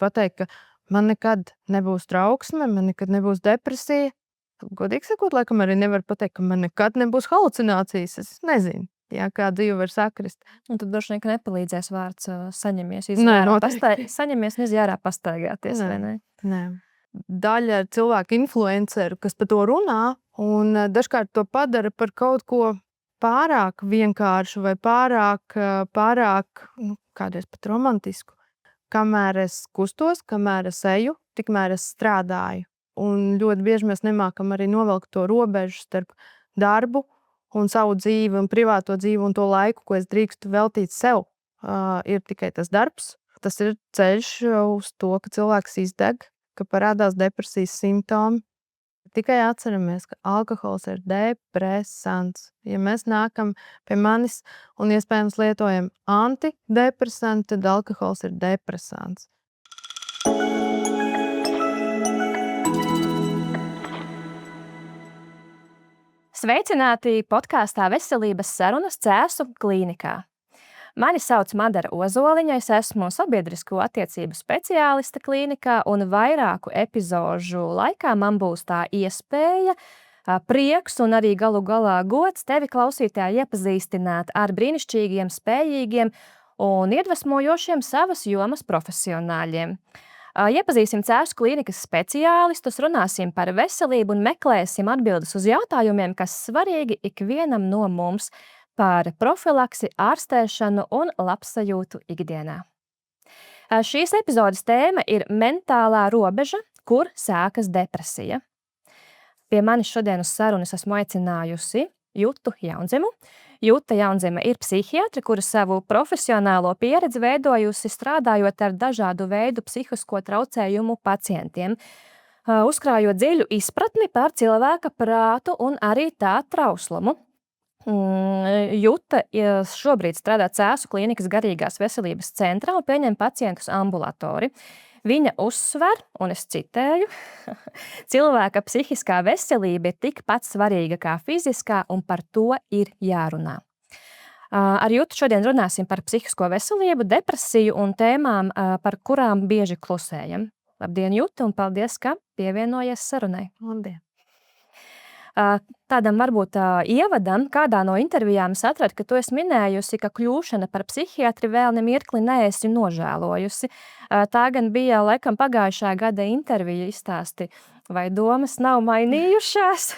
pateikt, ka man nekad nebūs trauksme, man nekad nebūs depresija. Godīgi sakot, laikam arī nevar pateikt, ka man nekad nebūs halucinācijas. Es nezinu, jā, kā dzīve var sakrist. Un tad droši vien, ka nepalīdzēs vārds saņemies, Nē, noteikti. saņemies un ārā pastaigāties, vai ne? Nē. Daļa cilvēku influenceru, kas par to runā, un dažkārt to padara par kaut ko pārāk vienkāršu vai pārāk kādreiz pat romantisku. Kamēr es kustos, kamēr es eju, tikmēr es strādāju. Un ļoti bieži mēs nemākam arī novelkt to robežu starp darbu un savu dzīvi un privāto dzīvi un to laiku, ko es drīkstu veltīt sev. Ir tikai tas darbs. Tas ir ceļš uz to, ka cilvēks izdeg, ka parādās depresijas simptomi. Tikai atceramies, ka alkohols ir depresants. Ja mēs nākam pie manis un iespējams lietojam antidepresantu, tad alkohols ir depresants. Sveicināti podkāstā Veselības sarunas Cēsu klīnikā. Mani sauc Madara Ozoliņa, es esmu sabiedrisko attiecību speciāliste klīnikā, un vairāku epizožu laikā man būs tā iespēja, prieks un arī galu galā gods tevi klausītāji iepazīstināt ar brīnišķīgiem, spējīgiem un iedvesmojošiem savas jomas profesionāļiem. Iepazīsim Cēsu klīnikas speciālistus, runāsim par veselību un meklēsim atbildes uz jautājumiem, kas svarīgi ikvienam no mums par profilaksi, ārstēšanu un labsajūtu ikdienā. Šīs epizodes tēma ir mentālā robeža, kur sākas depresija. Pie manis šodien uz sarunas esmu aicinājusi Jutu Jaunzimu. Juta Jaunzima ir psihiatre, kura savu profesionālo pieredzi veidojusi strādājot ar dažādu veidu psihisko traucējumu pacientiem, uzkrājot dziļu izpratni par cilvēka prātu un arī tā trauslumu. Juta šobrīd strādā Cēsu klīnikas garīgās veselības centrā un pieņem pacientus ambulatori. Viņa uzsver, un es citēju, cilvēka psihiskā veselība ir tikpat svarīga kā fiziskā, un par to ir jārunā. Ar Jutu šodien runāsim par psihisko veselību, depresiju un tēmām, par kurām bieži klusējam. Labdien, Juta, un paldies, ka pievienojies sarunai. Labdien! Tādam varbūt ievadam, kādā no intervijām es atradu, ka tu esi minējusi, ka kļūšana par psihiatri vēl nemirkli neesi nožēlojusi. Tā gan bija laikam pagājušā gada intervija izstāsti, vai domas nav mainījušās.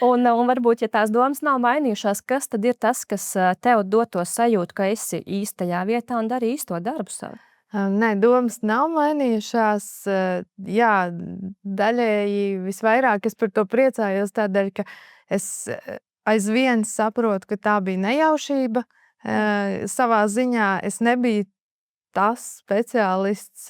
un varbūt, ja tās domas nav mainījušās, kas tad ir tas, kas tev dod to sajūtu, ka esi īstajā vietā un dari īsto darbu savu? Nē, domas nav mainījušās. Jā, daļēji visvairāk es par to priecājos tādēļ, ka es aizvien saprotu, ka tā bija nejaušība. Savā ziņā es nebiju tas speciālists,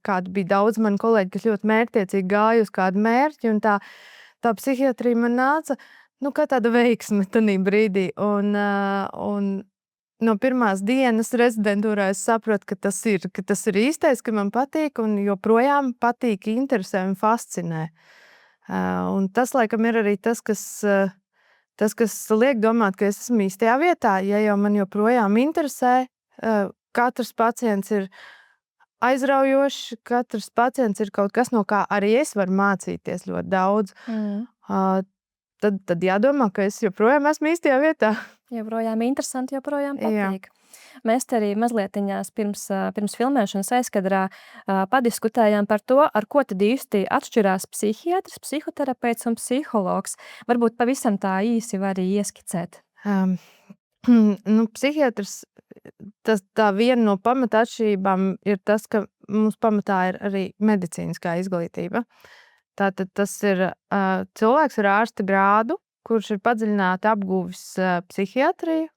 kāda bija daudz mani kolēģi, kas ļoti mērķtiecīgi gāja uz kādu mērķi, un tā psihiatrija man nāca, kā tāda veiksme tanī brīdī. Un no pirmās dienas rezidentūrā es sapratu, ka tas ir īstais, ka man patīk un joprojām patīk, interesē un fascinē. Un tas, laikam, ir arī tas, kas liek domāt, ka es esmu īstajā vietā, ja jau man joprojām interesē. Katrs pacients ir aizraujošs, katrs pacients ir kaut kas, no kā arī es varu mācīties ļoti daudz. Tad jādomā, ka es joprojām esmu īstajā vietā. Joprojām interesanti, joprojām patīk. Jā. Mēs te arī mazlietiņās pirms filmēšanas aizkadrā padiskutējām par to, ar ko tad īsti atšķirās psihiatrs, psihoterapeits un psihologs. Varbūt pavisam tā īsi var arī ieskicēt. Psihiatrs, tā viena no pamata atšķirībām ir tas, ka mums pamatā ir arī medicīniskā izglītība. Tātad tas ir cilvēks ar ārsta grādu, kurš ir padziļināti apguvis psihiatriju,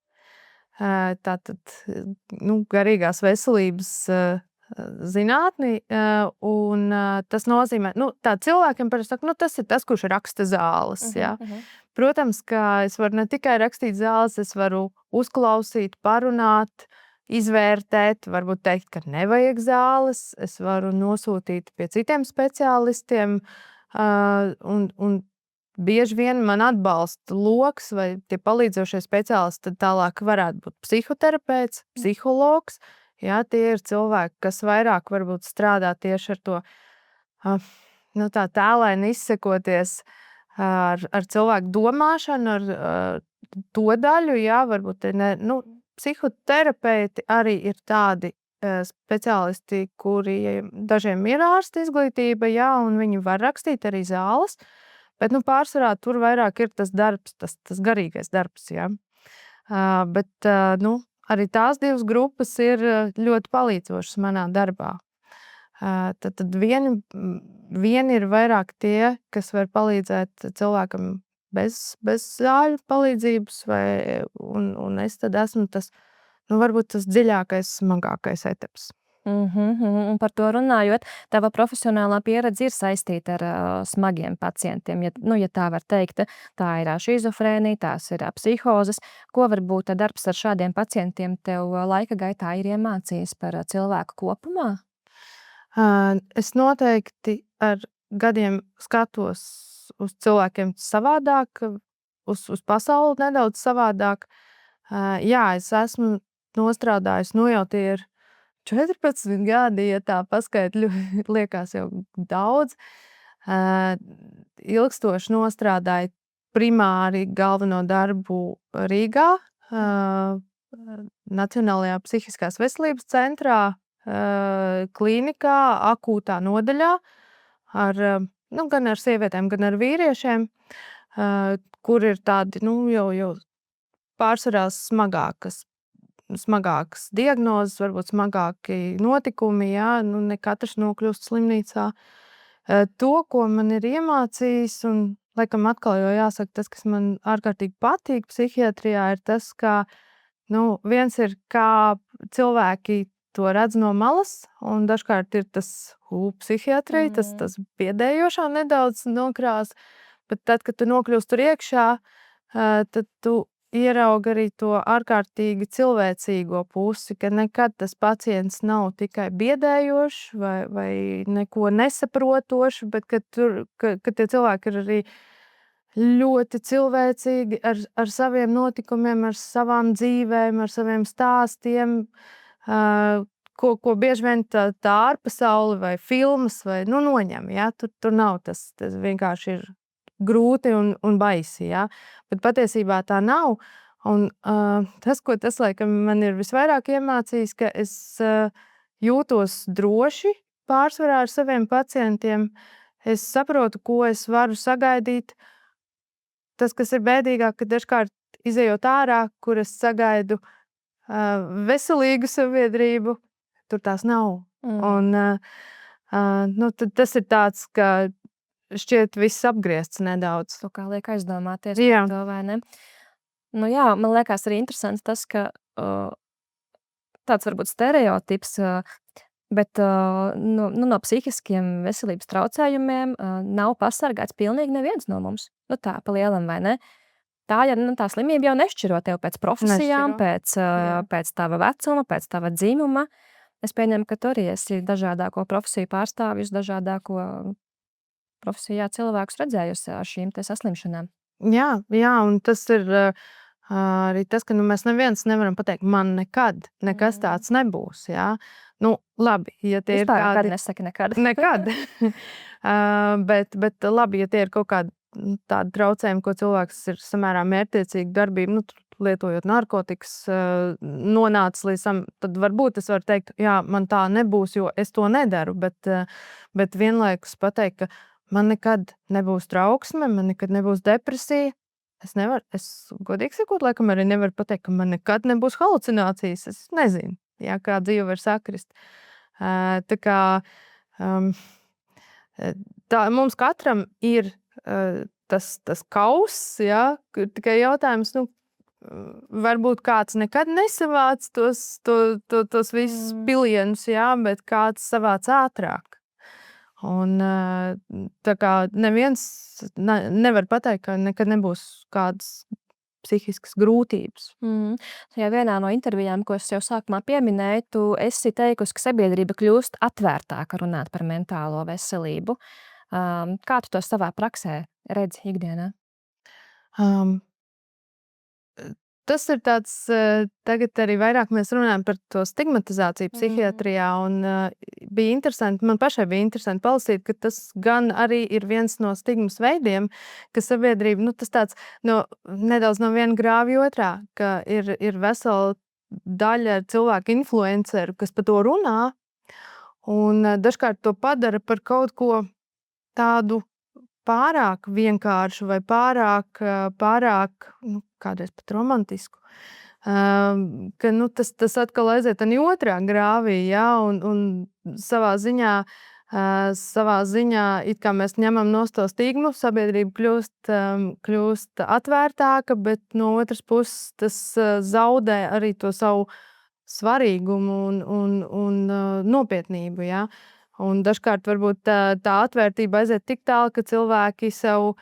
tātad garīgās veselības zinātni, un tas nozīmē, tā cilvēkiem parasti saka, tas ir tas, kurš raksta zāles. Ja? Protams, ka es varu ne tikai rakstīt zāles, es varu uzklausīt, parunāt, izvērtēt, varbūt teikt, ka nevajag zāles, es varu nosūtīt pie citiem speciālistiem, un bieži vien man atbalsta loks vai tie palīdzošie speciālisti, tad tālāk varētu būt psihoterapeits, psihologs, Jā, tie ir cilvēki, kas vairāk varbūt strādā tieši ar to, tā tēlaini izsekoties ar cilvēku domāšanu, ar to daļu, jā, varbūt psihoterapeiti arī ir tādi speciālisti, kuri dažiem ir ārsta izglītība, jā, un viņi var rakstīt arī zāles, bet pārsvarā tur vairāk ir tas darbs, tas garīgais darbs, jā. Bet arī tās divas grupas ir ļoti palīdzošas manā darbā. Tad vieni ir vairāk tie, kas var palīdzēt cilvēkam bez zāļu palīdzības, un es tad esmu tas, varbūt tas dziļākais, smagākais etaps. Un par to runājot, tava profesionālā pieredze ir saistīta ar smagiem pacientiem. Ja tā var teikt, tā ir šizofrēnija, tās ir psihozes. Ko varbūt darbs ar šādiem pacientiem tev laika gaitā ir iemācījis par cilvēku kopumā? Es noteikti ar gadiem skatos uz cilvēkiem savādāk, uz pasauli nedaudz savādāk. Jā, es esmu nostrādājusi, jau tie ir 14 gadi, ja tā paskaidļu liekas jau daudz. Ilgstoši nostrādāju primāri galveno darbu Rīgā, Nacionālajā psihiskās veselības centrā, klīnikā, akūtā nodaļā, gan ar sievietēm, gan ar vīriešiem, kur ir tādi jau pārsvarā smagākas diagnozes, varbūt smagāki notikumi, jā, ne katrs nokļūst slimnīcā. To, ko man ir iemācījis, un laikam atkal jau jāsaka, tas, kas man ārkārtīgi patīk psihiatrijā, ir tas, ka viens ir, kā cilvēki to redz no malas, un dažkārt ir tas psihiatrija, tas biedējošā nedaudz nokrās, bet tad, kad tu nokļūst tur iekšā, tad tu ieraugi arī to ārkārtīgi cilvēcīgo pusi, ka nekad tas pacients nav tikai biedējošs vai neko nesaprotošs, bet ka tie cilvēki ir arī ļoti cilvēcīgi ar saviem notikumiem, ar savām dzīvēm, ar saviem stāstiem, ko bieži vien tā ārpasaule vai filmas noņem. Ja? Tur nav tas vienkārši ir grūti un baisi. Ja? Bet patiesībā tā nav. Un tas laikam man ir visvairāk iemācījis, ka es jūtos droši pārsvarā ar saviem pacientiem. Es saprotu, ko es varu sagaidīt. Tas, kas ir bēdīgāk, ka dažkārt izejot ārā, kur es sagaidu veselīgu sabiedrību, tur tās nav. Un tad tas ir tāds, ka šķiet viss apgriezts nedaudz. To kā liek aizdomāties par to, vai ne? Jā, man liekas arī interesants tas, ka tāds varbūt stereotips, bet no psihiskiem veselības traucējumiem nav pasargāts pilnīgi neviens no mums. Tā pa lielam, vai ne? Tā slimība jau nešķiro tev pēc profesijām, pēc tava vecuma, pēc tava dzimuma. Es pieņemu, ka tu arī esi dažādāko profesiju pārstāvjus, dažādāko profesijā cilvēkus redzējusi ar šīm te saslimšanām. Jā, un tas ir arī tas, ka mēs neviens nevaram pateikt, man nekas tāds nebūs. Jā. Labi, ja tie ir kādi... Nekad nesaki nekad. Nekad. Bet labi, ja tie ir kaut kādi tādi traucējumi, ko cilvēks ir samērā mērķtiecīgi darbību, lietojot narkotikas, nonācis līdz tam, tad varbūt es varu teikt, jā, man tā nebūs, jo es to nedaru, bet vienlaikus pateikt, ka man nekad nebūs trauksme, man nekad nebūs depresija. Es godīgi sakot, laikam arī nevaru pateikt, ka man nekad nebūs halucinācijas. Es nezinu, jā, kā dzīve var sakrist. Tā kā mums katram ir tas kauss, ja, tikai jautājums, varbūt kāds nekad nesavāc tos visus pilienus, ja, bet kāds savāc ātrāk. Un tā kā neviens nevar pateikt, ka nekad nebūs kādas psihiskas grūtības. Ja vienā no intervijām, ko es jau sākumā pieminēju, tu esi teikusi, ka sabiedrība kļūst atvērtāka runāt par mentālo veselību. Kā tu to savā praksē redzi ikdienā? tas ir tāds, tagad arī vairāk mēs runājam par to stigmatizāciju psihiatrijā, un bija interesanti, man pašai bija interesanti palasīt, ka tas gan arī ir viens no stigmas veidiem, ka sabiedrība, tas tāds nedaudz no viena grāvja otrā, ka ir vesela daļa cilvēku influenceru, kas par to runā, un dažkārt to padara par kaut ko tādu pārāk vienkāršu vai pārāk kādreiz pat romantisku. Ka tas atkal aiziet arī otrā grāvī, un savā ziņā it kā mēs ņemam nost to stigmu, sabiedrība kļūst atvērtāka, bet no otras puses tas zaudē arī to savu svarīgumu un nopietnību, Un dažkārt varbūt tā atvērtība aiziet tik tālu, ka cilvēki sev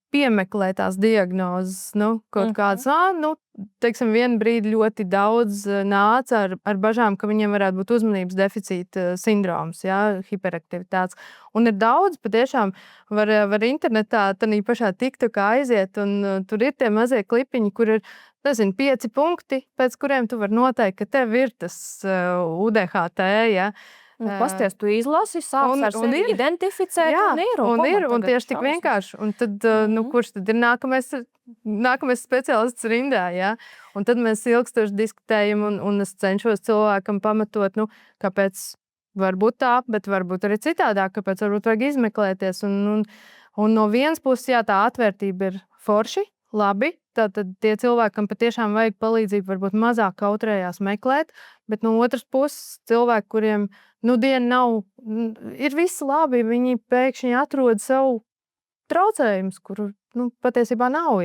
piemeklē tās diagnozes, kaut kādas, teiksim, vienu brīdi ļoti daudz nāca ar bažām, ka viņiem varētu būt uzmanības deficīta sindroms, hiperaktivitātes. Un ir daudz, patiešām var internetā tādā pašā TikTokā aiziet, un tur ir tie mazie klipiņi, kur ir, 5 punkti, pēc kuriem tu vari noteikt, ka tev ir tas UDHT, Pasties, tu izlasi, sāc ar sevi identificēt, un tieši tik vienkārši. Un tad, kurš tad ir nākamais speciālists rindā, Un tad mēs ilgstoši diskutējam, un es cenšos cilvēkam pamatot, kāpēc varbūt tā, bet varbūt arī citādāk, kāpēc varbūt vajag izmeklēties. Un no vienas puses, tā atvērtība ir forši, labi, tātad tie cilvēkam patiešām vajag palīdzību, varbūt mazāk kautrējās meklēt, bet no otras puses cilvēki, kuriem diena nav, ir viss labi, viņi pēkšņi atrod savu traucējumus, kuru patiesībā nav,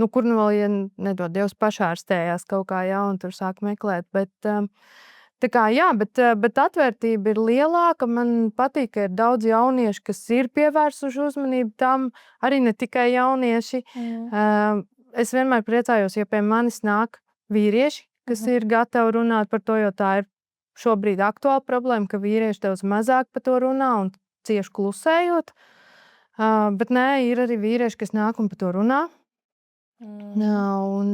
kur vēl, ja nedod Dievs, pašārstējās kaut kā, un tur sāk meklēt, bet bet atvērtība ir lielāka. Man patīk, ka ir daudz jauniešu, kas ir pievērsuši uzmanību tam, arī ne tikai jaunieši. Es vienmēr priecājos, ja pie manis nāk vīrieši, kas ir gatavi runāt par to, jo tā ir šobrīd aktuāla problēma, ka vīrieši daudz mazāk par to runā un cieši klusējot. Bet nē, ir arī vīrieši, kas nāk un par to runā. Un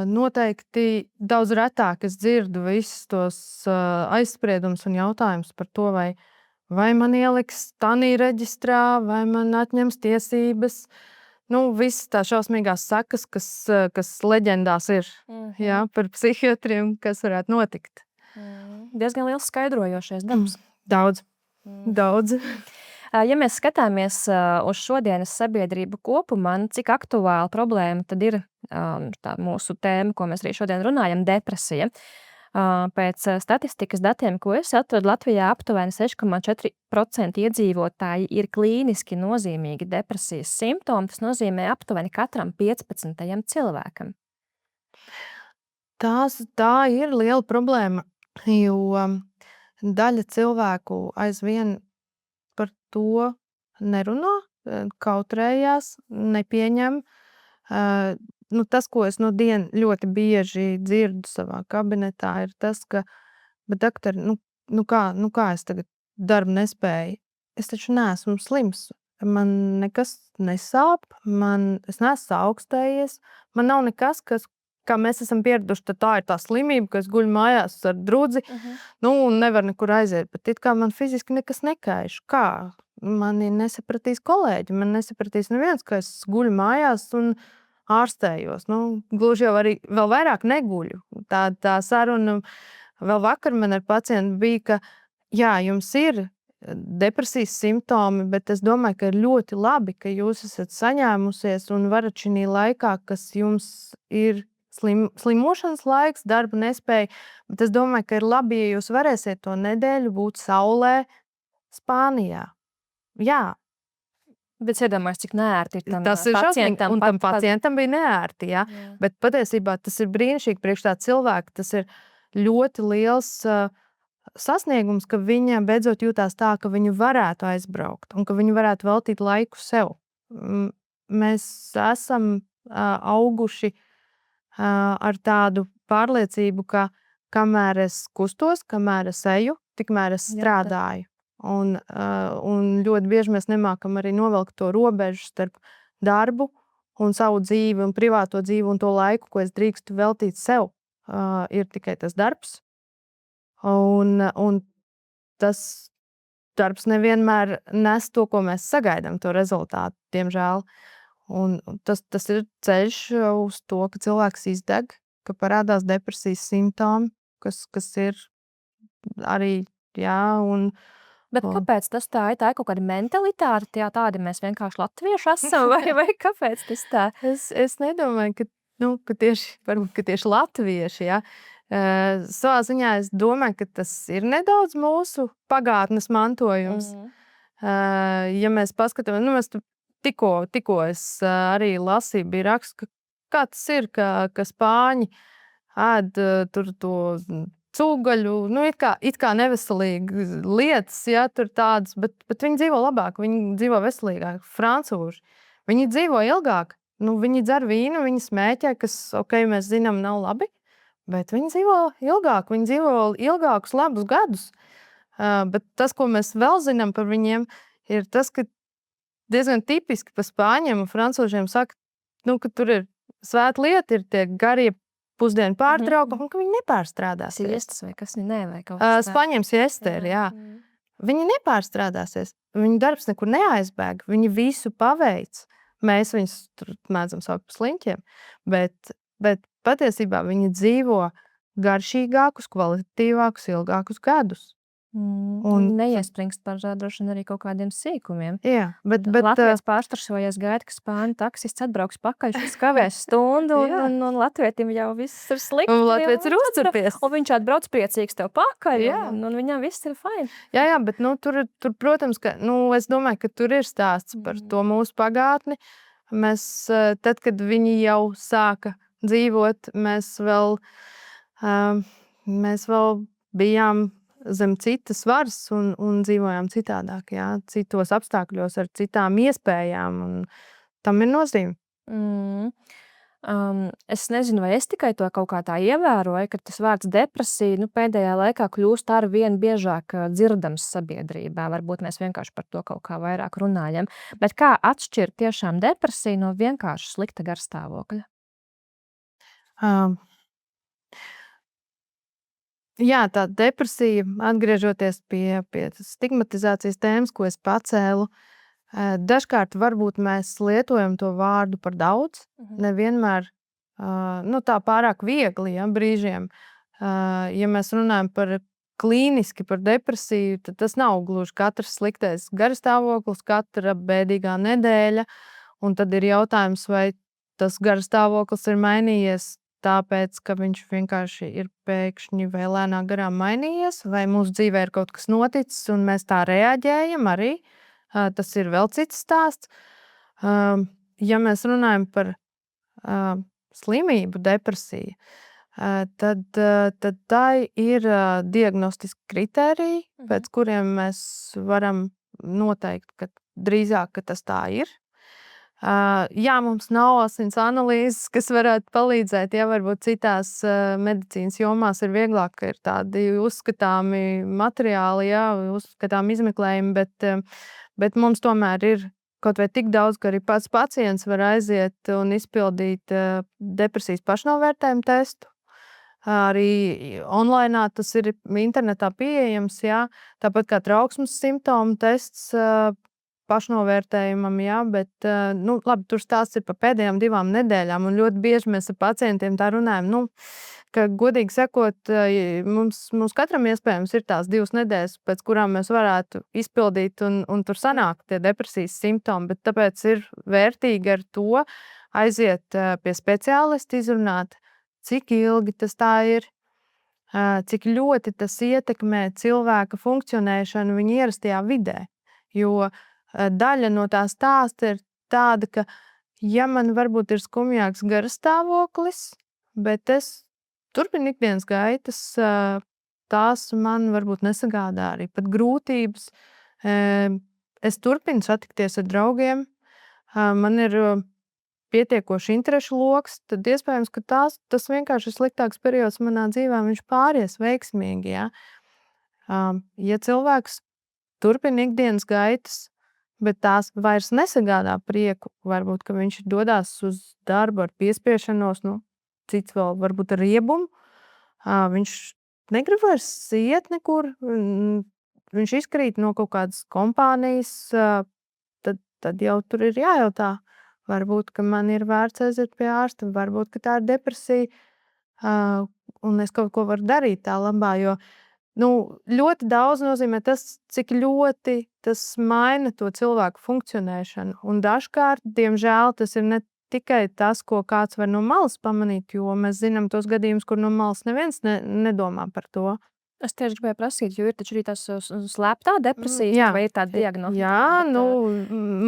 noteikti daudz retāk es dzirdu visus tos aizspriedumus un jautājumus par to, vai man ieliks tanī reģistrā, vai man atņems tiesības. Visas tā šausmīgās sekas, kas leģendās ir, par psihiatriem, kas varētu notikt. Diezgan liels skaidrojošais darbs. Daudz. Ja mēs skatāmies uz šodienas sabiedrību kopumā, cik aktuāla problēma tad ir tā mūsu tēma, ko mēs arī šodien runājam, depresija. Pēc statistikas datiem, ko es atradu, Latvijā aptuveni 6,4% iedzīvotāji ir klīniski nozīmīgi depresijas simptomi. Tas nozīmē aptuveni katram 15. cilvēkam. Tā ir liela problēma, jo daļa cilvēku aizvien par to nerunā, kautrējās, nepieņem. Tas, ko es no dienu ļoti bieži dzirdu savā kabinetā, ir tas, ka, bet doktori, kā es tagad darbu nespēju? Es taču neesmu slims. Man nekas nesāp, es neesmu augstējies, man nav nekas, kā mēs esam pieraduši, tad tā ir tā slimība, ka es guļu mājās ar drudzi, un nevar nekur aiziet, bet it kā man fiziski nekas nekaiš. Kā? Mani nesapratīs kolēģi, man nesapratīs neviens, ka es guļu mājās un ārstējos. Gluži jau arī vēl vairāk neguļu. Tā saruna vēl vakar man ar pacientu bija, ka jā, jums ir depresijas simptomi, bet es domāju, ka ir ļoti labi, ka jūs esat saņēmusies un varat šī laikā, kas jums ir slimošanas laiks, darba nespēja, bet es domāju, ka ir labi, ja jūs varēsiet to nedēļu būt saulē Spānijā. Jā. Bet iedomājies, cik neērti ir tam pacientam. Un tam pacientam bija neērti, jā. Bet patiesībā tas ir brīnišķīgi priekš tā cilvēka. Tas ir ļoti liels sasniegums, ka viņa beidzot jūtās tā, ka viņu varētu aizbraukt un ka viņu varētu veltīt laiku sev. Mēs esam auguši ar tādu pārliecību, ka kamēr es kustos, kamēr es eju, tikmēr es strādāju. Un ļoti bieži mēs nemākam arī novelkt to robežu starp darbu un savu dzīvi un privāto dzīvi un to laiku, ko es drīkstu veltīt sev, ir tikai tas darbs. Un tas darbs nevienmēr nes to, ko mēs sagaidām, to rezultātu, diemžēl. Un tas ir ceļš uz to, ka cilvēks izdeg, ka parādās depresijas simptomi, kas ir arī, Bet kāpēc tas tā ir? Tā ir kaut kāda mentalitāte, tādi mēs vienkārši latvieši esam, vai kāpēc tas tā? Es nedomāju, ka tieši latvieši, ja. Savā ziņā es domāju, ka tas ir nedaudz mūsu pagātnes mantojums. Ja mēs paskatāmies, tikko es arī lasīju, bija raksts, kā tas ir, ka spāņi ēd tur to cūgaļu, it kā neveselīgi lietas, ja, tur tādas, bet viņi dzīvo labāk, viņi dzīvo veselīgāk. Francūži, viņi dzīvo ilgāk, viņi dzer vīnu, viņi smēķē, kas, mēs zinām, nav labi, bet viņi dzīvo ilgāk, viņi dzīvo ilgākus labus gadus. Bet tas, ko mēs vēl zinām par viņiem, ir tas, ka diezgan tipiski pa spāņiem un francūžiem saka, ka tur ir svēta lieta, ir tie garie pusdienu pārtraukumi, un ka viņi nepārstrādāsies. Siestas vai kas vai kaut kas Spāņiem siesta ir, jā. Viņi nepārstrādāsies. Viņu darbs nekur neaizbēg. Viņi visu paveic. Mēs viņus tur mēdzam saukt par sliņķiem, bet patiesībā viņi dzīvo garšīgākus, kvalitatīvākus, ilgākus gadus. Un neiespringst par droši vien arī kaut kādiem sīkumiem. Jā, bet Latvijas pārstaršojies gaida, ka spāņu taksists atbrauks pakaļ, šis kavēs stundu, un latvietim jau viss ir slikti. Un latviets ir uzturpies. Un viņš atbrauc priecīgs tev pakaļ, un viņam viss ir fajn. Jā, bet tur, protams, ka, es domāju, ka tur ir stāsts par to mūsu pagātni. Mēs, tad, kad viņi jau sāka dzīvot, mēs vēl bijām zem citas varas un dzīvojām citādāk, jā, citos apstākļos ar citām iespējām, un tam ir nozīme. Es nezinu, vai es tikai to kaut kā tā ievēroju, ka tas vārds depresija pēdējā laikā kļūst ar vien biežāk dzirdams sabiedrībā. Varbūt mēs vienkārši par to kaut kā vairāk runājam. Bet kā atšķirt tiešām depresiju no vienkārši slikta garstāvokļa? Jā, tā depresija, atgriežoties pie stigmatizācijas tēmas, ko es pacēlu, dažkārt varbūt mēs lietojam to vārdu par daudz, nevienmēr tā pārāk viegli, ja, brīžiem. Ja mēs runājam klīniski par depresiju, tad tas nav gluži katrs sliktais garstāvoklis, katra bēdīgā nedēļa, un tad ir jautājums, vai tas garstāvoklis ir mainījies tāpēc, ka viņš vienkārši ir pēkšņi vai lēnāk garām mainījies, vai mūsu dzīvē ir kaut kas noticis, un mēs tā reaģējam arī. Tas ir vēl cits stāsts. Ja mēs runājam par slimību, depresiju, tad tā ir diagnostiski kritēriji, pēc kuriem mēs varam noteikt, ka drīzāk, ka tas tā ir. Jā, mums nav asins analīzes, kas varētu palīdzēt, ja varbūt citās medicīnas jomās ir vieglāk, ka ir tādi uzskatāmi materiāli, jā, uzskatāmi izmeklējumi, bet mums tomēr ir kaut vai tik daudz, ka arī pats pacients var aiziet un izpildīt depresijas pašnovērtējumu testu. Arī online tas ir internetā pieejams, jā, tāpat kā trauksmes simptomu tests pašnovērtējumam, jā, bet, labi, tur stāsts ir pa pēdējām 2 nedēļām, un ļoti bieži mēs ar pacientiem tā runājam, ka, godīgi sakot, mums katram iespējams ir tās 2 nedēļas, pēc kurām mēs varētu izpildīt, un tur sanāk tie depresijas simptomi, bet tāpēc ir vērtīgi ar to aiziet pie speciālista, izrunāt, cik ilgi tas tā ir, cik ļoti tas ietekmē cilvēka funkcionēšanu viņa ierastajā vidē, jo daļa no tā stāsta ir tāda, ka, ja man varbūt ir skumjāks garastāvoklis, bet es turpinu ikdienas gaitas, tās man varbūt nesagādā arī pat grūtības. Es turpinu satikties ar draugiem, man ir pietiekoši interešu loks, tad iespējams, ka tas vienkārši ir sliktāks periods manā dzīvē, viņš pāries veiksmīgi, ja. Ja cilvēks turpina ikdienas gaitas, bet tās vairs nesagādā prieku. Varbūt, ka viņš dodās uz darbu ar piespiešanos, cits vēl varbūt ar riebumu. Viņš negrib vairs iet nekur. Viņš izkrīt no kaut kādas kompānijas. Tad jau tur ir jājautā. Varbūt, ka man ir vērts aiziet pie ārsta, varbūt, ka tā ir depresija, un es kaut ko varu darīt tā labā, jo ļoti daudz nozīmē tas, cik ļoti tas maina to cilvēku funkcionēšanu. Un dažkārt, diemžēl, tas ir ne tikai tas, ko kāds var no malas pamanīt, jo mēs zinām tos gadījumus, kur no malas neviens nedomā par to. Es tieši gribēju prasīt, jo ir taču arī tās slēptā depresija, vai ir tāda diagnostika? Jā,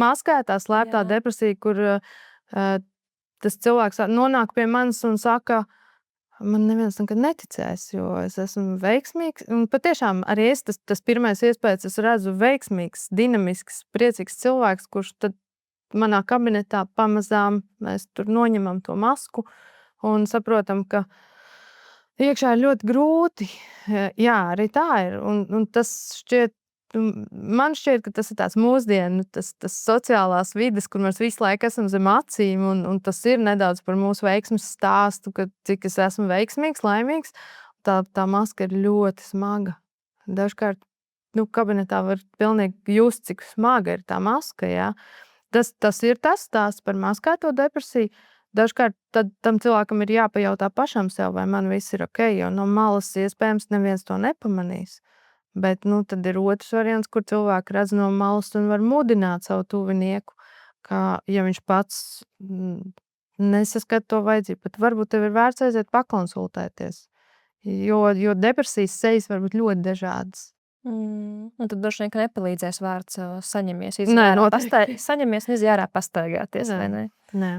maskētā slēptā depresija, kur tas cilvēks nonāk pie manis un saka, man neviens nekad neticēs, jo es esmu veiksmīgs. Un patiešām arī tas pirmais iespējas, es redzu veiksmīgs, dinamisks, priecīgs cilvēks, kurš tad manā kabinetā pamazām mēs tur noņemam to masku un saprotam, ka iekšā ir ļoti grūti. Jā, arī tā ir. Un tas man šķiet, ka tas ir tāds mūsdienu, tas sociālās vides, kur mēs visu laiku esam zem acīm, un tas ir nedaudz par mūsu veiksmes stāstu, ka cik es esmu veiksmīgs, laimīgs. Tā maska ir ļoti smaga. Dažkārt kabinetā var pilnīgi just, cik smaga ir tā maska. Jā. Tas ir tas stāsts par maskēto depresiju. Dažkārt tam cilvēkam ir jāpajautā pašam sev, vai man viss ir ok, jo no malas iespējams neviens to nepamanīs. Bet tad ir otrs variants, kur cilvēki redz no malas un var mudināt savu tuvinieku, ka, ja viņš pats nesaskat to vajadzību, bet varbūt tev ir vērts aiziet pakonsultēties, jo depresijas sejas var būt ļoti dažādas. Un tad droši vien, ka nepalīdzēs vārds saņemies, saņemies un izjārā pastaigāties, vai ne? Nē.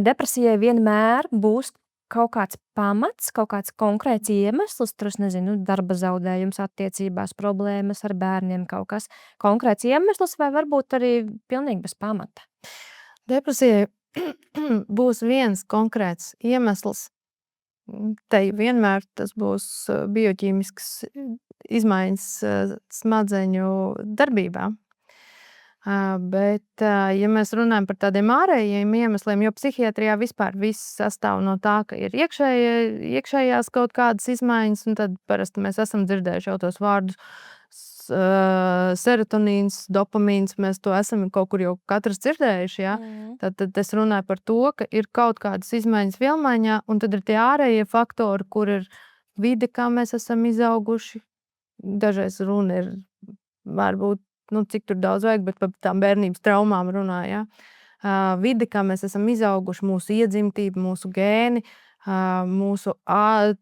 Depresijai vienmēr būs kaut kāds pamats, kaut kāds konkrēts iemesls, tur es nezinu, darba zaudējums, attiecībās, problēmas ar bērniem, kaut kas konkrēts iemesls, vai varbūt arī pilnīgi bez pamata? Depresijai būs viens konkrēts iemesls. Te vienmēr tas būs bioķīmisks izmaiņas smadzeņu darbībā. Bet, ja mēs runājam par tādiem ārējiem iemesliem, jo psihiatrijā vispār viss sastāv no tā, ka ir iekšējās kaut kādas izmaiņas, un tad parasti mēs esam dzirdējuši jau tos vārdus serotonīns, dopamīns, mēs to esam kaut kur jau katrs dzirdējuši. Ja? Tad es runāju par to, ka ir kaut kādas izmaiņas vielmaiņā, un tad ir tie ārējie faktori, kur ir vide, kā mēs esam izauguši. Dažreiz runa ir varbūt cik tur daudz vajag, bet par tām bērnības traumām runā. Ja? Vide, kā mēs esam izauguši, mūsu iedzimtība, mūsu gēni, mūsu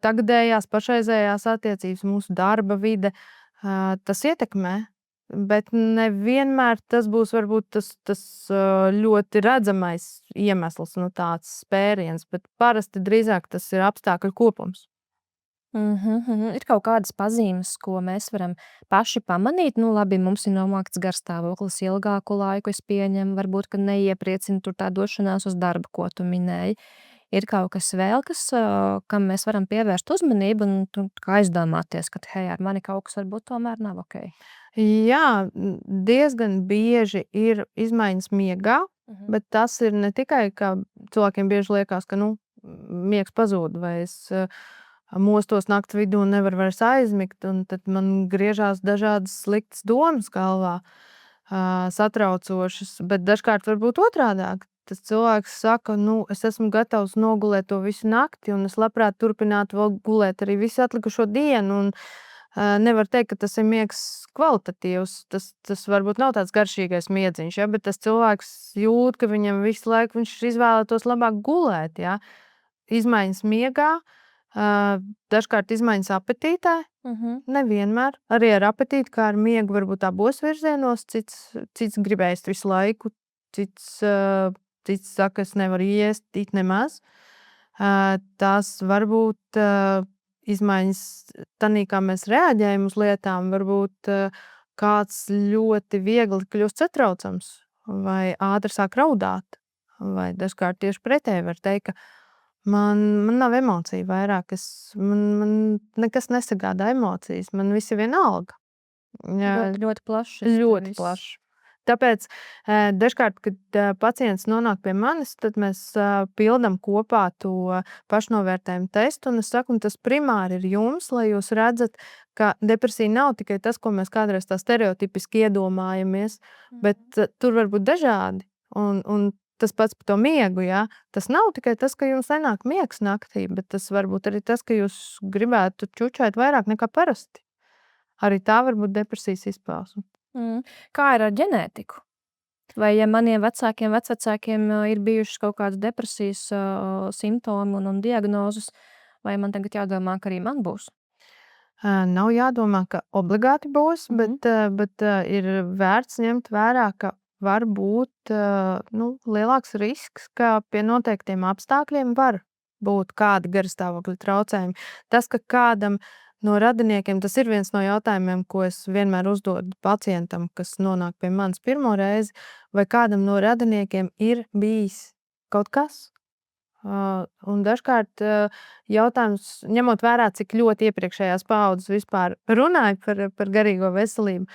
tagadējās, pašreizējās attiecības, mūsu darba vide, tas ietekmē. Bet nevienmēr tas būs varbūt tas ļoti redzamais iemesls, tāds spēriens, bet parasti drīzāk tas ir apstākļu kopums. Ir kaut kādas pazīmes, ko mēs varam paši pamanīt. Labi, mums ir nomākts garstāvoklis ilgāku laiku, es pieņemu, varbūt, ka neiepriecina tur tā došanās uz darbu, ko tu minēji. Ir kaut kas vēl, kam mēs varam pievērst uzmanību un aizdomāties, ka hei, ar mani kaut kas varbūt tomēr nav ok. Jā, diezgan bieži ir izmaiņas miegā, bet tas ir ne tikai, ka cilvēkiem bieži liekas, ka miegs pazūd, vai es mostos nakts vidū un nevar vairs aizmigt, un tad man griežās dažādas sliktas domas galvā, satraucošas, bet dažkārt varbūt otrādāk. Tas cilvēks saka, es esmu gatavs nogulēt to visu nakti, un es labprāt turpinātu vēl gulēt arī visu atlikušo dienu, un nevar teikt, ka tas ir miegs kvalitatīvs. Tas varbūt nav tāds garšīgais miedziņš, ja, bet tas cilvēks jūt, ka viņam visu laiku viņš izvēlētos labāk gulēt. Ja. Izmaiņas miegā, dažkārt izmaiņas apetītē, nevienmēr. Arī ar apetīti, kā ar miegu, varbūt abos virzienos, cits gribēs visu laiku, cits saka, es nevaru iest, it nemaz. Tās varbūt izmaiņas tanī, kā mēs reaģējam uz lietām, varbūt kāds ļoti viegli kļūst satraucams vai ātri sāk raudāt. Vai dažkārt tieši pretēji var teikt, ka man nav emociju vairāk, man nekas nesagādā emocijas, man viss ir vienalga. Ļoti plašs. Ļoti plašs. Tāpēc dažkārt, kad pacients nonāk pie manis, tad mēs pildam kopā to pašnovērtējumu testu, un es saku, un tas primāri ir jums, lai jūs redzat, ka depresija nav tikai tas, ko mēs kādreiz tā stereotipiski iedomājamies, bet tur var būt dažādi, un tas pats par to miegu, jā. Tas nav tikai tas, ka jums nenāk miegs naktī, bet tas var būt arī tas, ka jūs gribētu čučēt vairāk nekā parasti. Arī tā var būt depresijas izpausme. Kā ir ar ģenētiku? Vai ja maniem vecvecākiem ir bijušas kaut kādas depresijas simptomi un diagnozes, vai man tagad jādomā, ka arī man būs? Nav jādomā, ka obligāti būs, bet ir vērts ņemt vērā, ka var būt lielāks risks, ka pie noteiktiem apstākļiem var būt kādi garastāvokļa traucējumi. Tas, ka kādam no radiniekiem, tas ir viens no jautājumiem, ko es vienmēr uzdodu pacientam, kas nonāk pie manis pirmo reizi, vai kādam no radiniekiem ir bijis kaut kas. Un dažkārt jautājums, ņemot vērā, cik ļoti iepriekšējās paaudzes vispār runāja par garīgo veselību,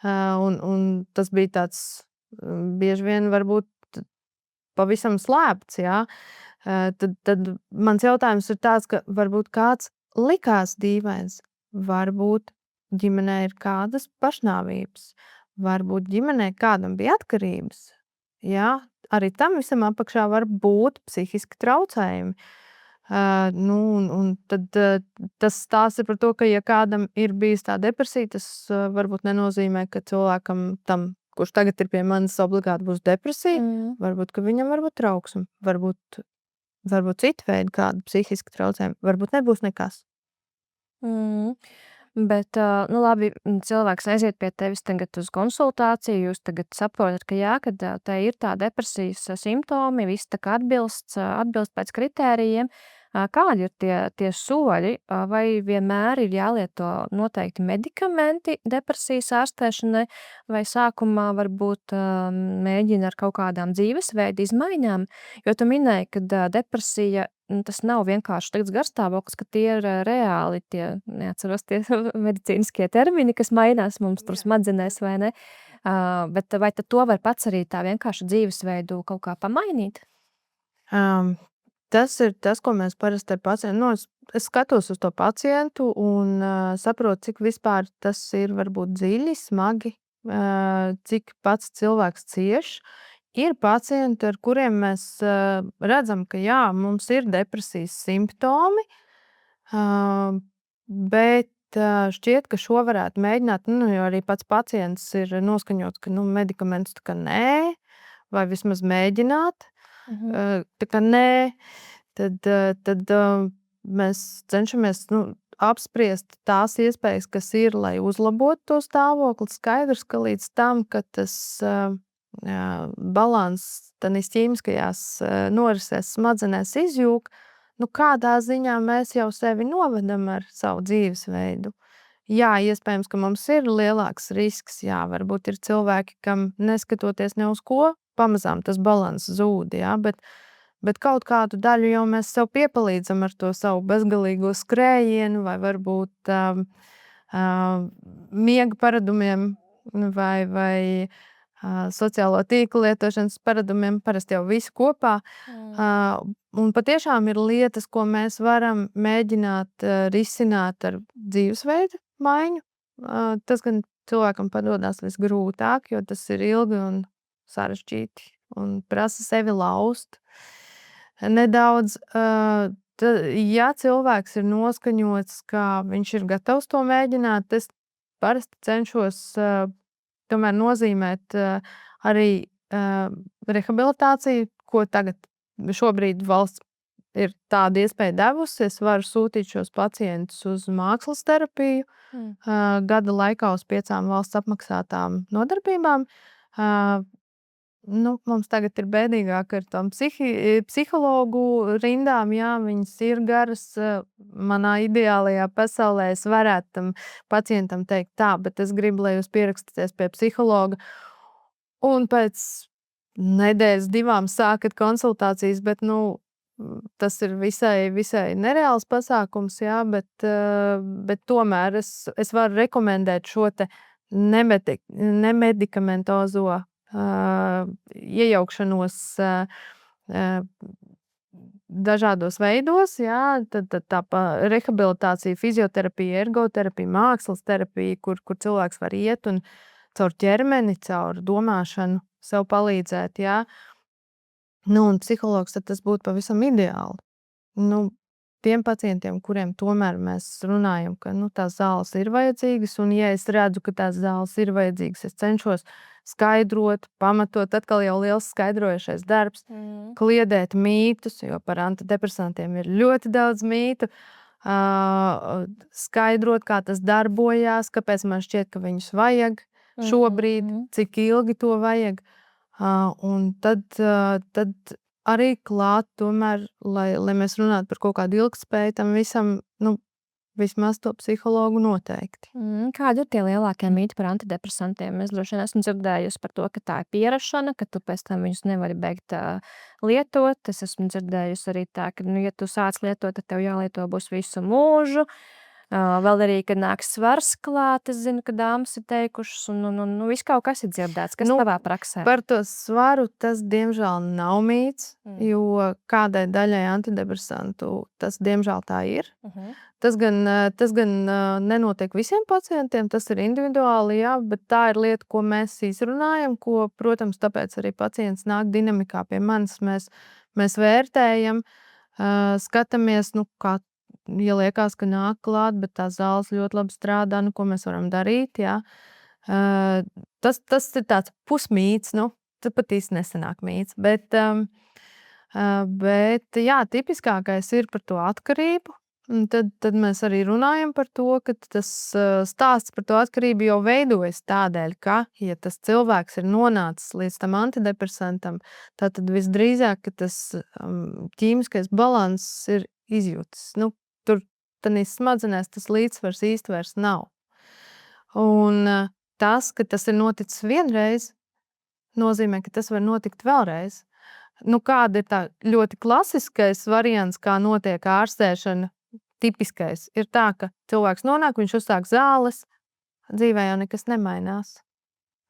un tas bija tāds bieži vien varbūt pavisam slēpts, jā, tad mans jautājums ir tāds, ka varbūt kāds likās dīvains, varbūt ģimenē ir kādas pašnāvības, varbūt ģimenē kādam bija atkarības, jā, arī tam visam apakšā var būt psihiski traucējumi. Un tad tas stāsts ir par to, ka ja kādam ir bijis tā depresija, tas varbūt nenozīmē, ka cilvēkam tam, kurš tagad ir pie manis, obligāti būs depresija, varbūt, ka viņam var būt trauksme, varbūt cita veida kāda psihiska traucējuma, varbūt nebūs nekas. Bet, labi, cilvēks aiziet pie tevis tagad uz konsultāciju, jūs tagad saprotat, ka jā, kad tai ir tā depresijas simptomi, viss tā kā atbilst pēc kritērijiem. Kādi ir tie soļi, vai vienmēr ir jālieto noteikti medikamenti depresijas ārstēšanai, vai sākumā varbūt mēģina ar kaut kādām dzīvesveida izmaiņām? Jo tu minēji, ka depresija tas nav vienkārši slikts garstāvoklis, ka tie ir reāli tie, neatceros tie medicīniskie termini, kas mainās mums tur smadzenēs, vai ne? Bet vai tad to var pats arī tā vienkārši dzīvesveidu kaut kā pamainīt? Tas ir tas, ko mēs parasti ar pacientu, es skatos uz to pacientu un saprotu, cik vispār tas ir varbūt dziļi, smagi, cik pats cilvēks cieš. Ir pacienti, ar kuriem mēs redzam, ka jā, mums ir depresijas simptomi, bet šķiet, ka šo varētu mēģināt, jo arī pats pacients ir noskaņots, ka medikamentus tā kā nē, vai vismaz mēģināt. Tā kā nē, tad mēs cenšamies apspriest tās iespējas, kas ir, lai uzlabotu to stāvokli. Skaidrs, ka līdz tam, ka tas balans tanīs ķīmiskajās norisēs smadzenēs izjūg, kādā ziņā mēs jau sevi novedam ar savu dzīvesveidu. Jā, iespējams, ka mums ir lielāks risks, jā, varbūt ir cilvēki, kam neskatoties ne uz ko, pamazām tas balans zūd, jā, bet kaut kādu daļu jau mēs sev piepalīdzam ar to savu bezgalīgo skrējienu vai varbūt miega paradumiem vai sociālo tīklu lietošanas paradumiem, parasti jau visi kopā. Un patiešām ir lietas, ko mēs varam mēģināt risināt ar dzīvesveidu maiņu. Tas gan cilvēkam padodas visgrūtāk, jo tas ir ilgi un sarežģīti un prasa sevi laust nedaudz. Ja cilvēks ir noskaņots, ka viņš ir gatavs to mēģināt, es parasti cenšos tomēr nozīmēt arī rehabilitāciju, ko tagad šobrīd valsts ir tāda iespēja devusi. Es varu sūtīt šos pacientus uz mākslas terapiju gada laikā uz 5 valsts apmaksātām nodarbībām. Mums tagad ir bēdīgāk ar tām psihologu rindām, jā, viņas ir garas. Manā ideālajā pasaulē es varētu tam pacientam teikt tā, bet es gribu, lai jūs pierakstāties pie psihologa un pēc nedēļas 2 sākat konsultācijas, bet, tas ir visai nereāls pasākums, jā, bet tomēr es varu rekomendēt šo te nemedikamentozo iejaukšanos dažādos veidos, jā, tad tā rehabilitācija, fizioterapija, ergoterapija, mākslas terapija, kur cilvēks var iet un caur ķermeni, caur domāšanu sev palīdzēt, jā. Nu, un psihologs, tad tas būtu pavisam ideāli. Nu, tiem pacientiem, kuriem tomēr mēs runājam, ka tās zāles ir vajadzīgas, un ja es redzu, ka tās zāles ir vajadzīgas, es cenšos skaidrot, pamatot, atkal jau liels skaidrojošais darbs, kliedēt mītus, jo par antidepresantiem ir ļoti daudz mītu, skaidrot, kā tas darbojās, kāpēc man šķiet, ka viņus vajag šobrīd, cik ilgi to vajag. Un tad arī klāt tomēr, lai mēs runātu par kaut kādu ilgtspēju tam visam, vismaz to psihologu noteikti. Kādi ir tie lielākie mīti par antidepresantiem? Es droši vien esmu dzirdējusi par to, ka tā ir pierašana, ka tu pēc tam viņus nevari beigt lietot. Es esmu dzirdējusi arī tā, ka, ja tu sāc lietot, tad tev jālieto būs visu mūžu. Vēl arī, kad nāk svars klāt, es zinu, ka dāmas ir teikušas, un viss kaut kas ir dzirdēts. Kas tavā praksē? Par to svaru tas, diemžēl, nav mīts, jo kādai daļai antidepresantu tas, diemžēl, tā ir. Tas gan nenotiek visiem pacientiem, tas ir individuāli, jā, bet tā ir lieta, ko mēs izrunājam, ko, protams, tāpēc arī pacients nāk dinamikā pie manis. Mēs vērtējam, skatāmies, kā ja liekas, ka nāk klāt, bet tās zāles ļoti labi strādā, ko mēs varam darīt, jā. Tas ir tāds pusmīts, tas pat īsti nesanāk mīts, bet jā, tipiskākais ir par to atkarību, un tad mēs arī runājam par to, ka tas stāsts par to atkarību jau veidojas tādēļ, ka, ja tas cilvēks ir nonācis līdz tam antidepresantam, tad visdrīzāk, ka tas ķīmiskais balanss ir izjūtas. Tur tanīs smadzenēs tas līdzsvars īsti vairs nav. Un tas, ka tas ir noticis vienreiz, nozīmē, ka tas var notikt vēlreiz. Kāda ir tā ļoti klasiskais variants, kā notiek ārstēšana, tipiskais, ir tā, ka cilvēks nonāk, viņš uzsāk zāles, dzīvē jau nekas nemainās.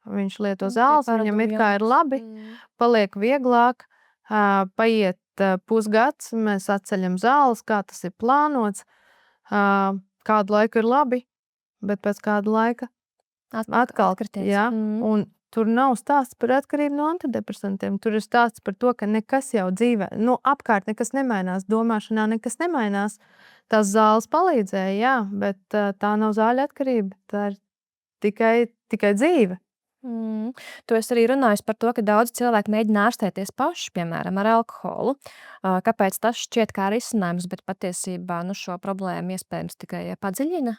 Viņš lieto zāles, viņam it kā ir labi, paliek vieglāk, paiet pusgads, mēs atceļam zāles, kā tas ir plānots, kādu laiku ir labi, bet pēc kāda laika atkal krities. Jā, un tur nav stāsts par atkarību no antidepresantiem, tur ir stāsts par to, ka nekas jau dzīvē, apkārt nekas nemainās, domāšanā nekas nemainās, tās zāles palīdzēja, jā, bet tā nav zāļu atkarība, tā ir tikai dzīve. Tu esi arī runājis par to, ka daudz cilvēku mēģina ārstēties paši, piemēram, ar alkoholu. Kāpēc tas šķiet kā risinājums, bet patiesībā šo problēmu iespējams tikai padziļina?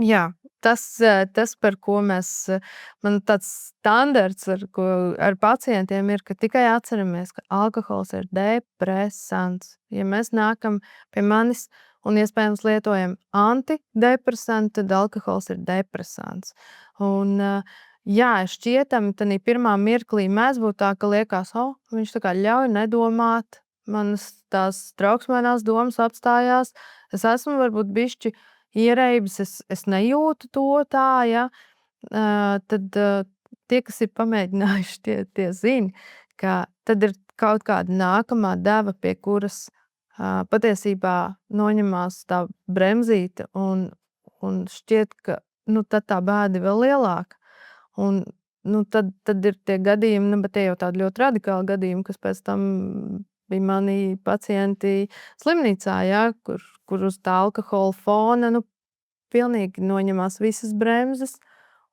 Jā, tas par ko man tāds standarts ar pacientiem ir, ka tikai atceramies, ka alkohols ir depresants. Ja mēs nākam pie manis un iespējams lietojam antidepresantu, tad alkohols ir depresants. Un jā, šķietami tanī pirmā mirklī mēs būtu tā, ka liekas, viņš tā kā ļauj nedomāt, manas tās trauksmēnās domas apstājās, es esmu varbūt bišķi ierēbis, es nejūtu to tā, ja. Tad tie, kas ir pamēģinājuši, tie zina, ka tad ir kaut kāda nākamā deva, pie kuras patiesībā noņemās tā bremzīte un šķiet, ka tad tā bēda vēl lielāka. Un tad ir tie gadījumi, bet tie jau tādi ļoti radikāli gadījumi, kas pēc tam bija mani pacienti slimnīcā, ja, kur uz tā alkohola fona pilnīgi noņemās visas bremzes,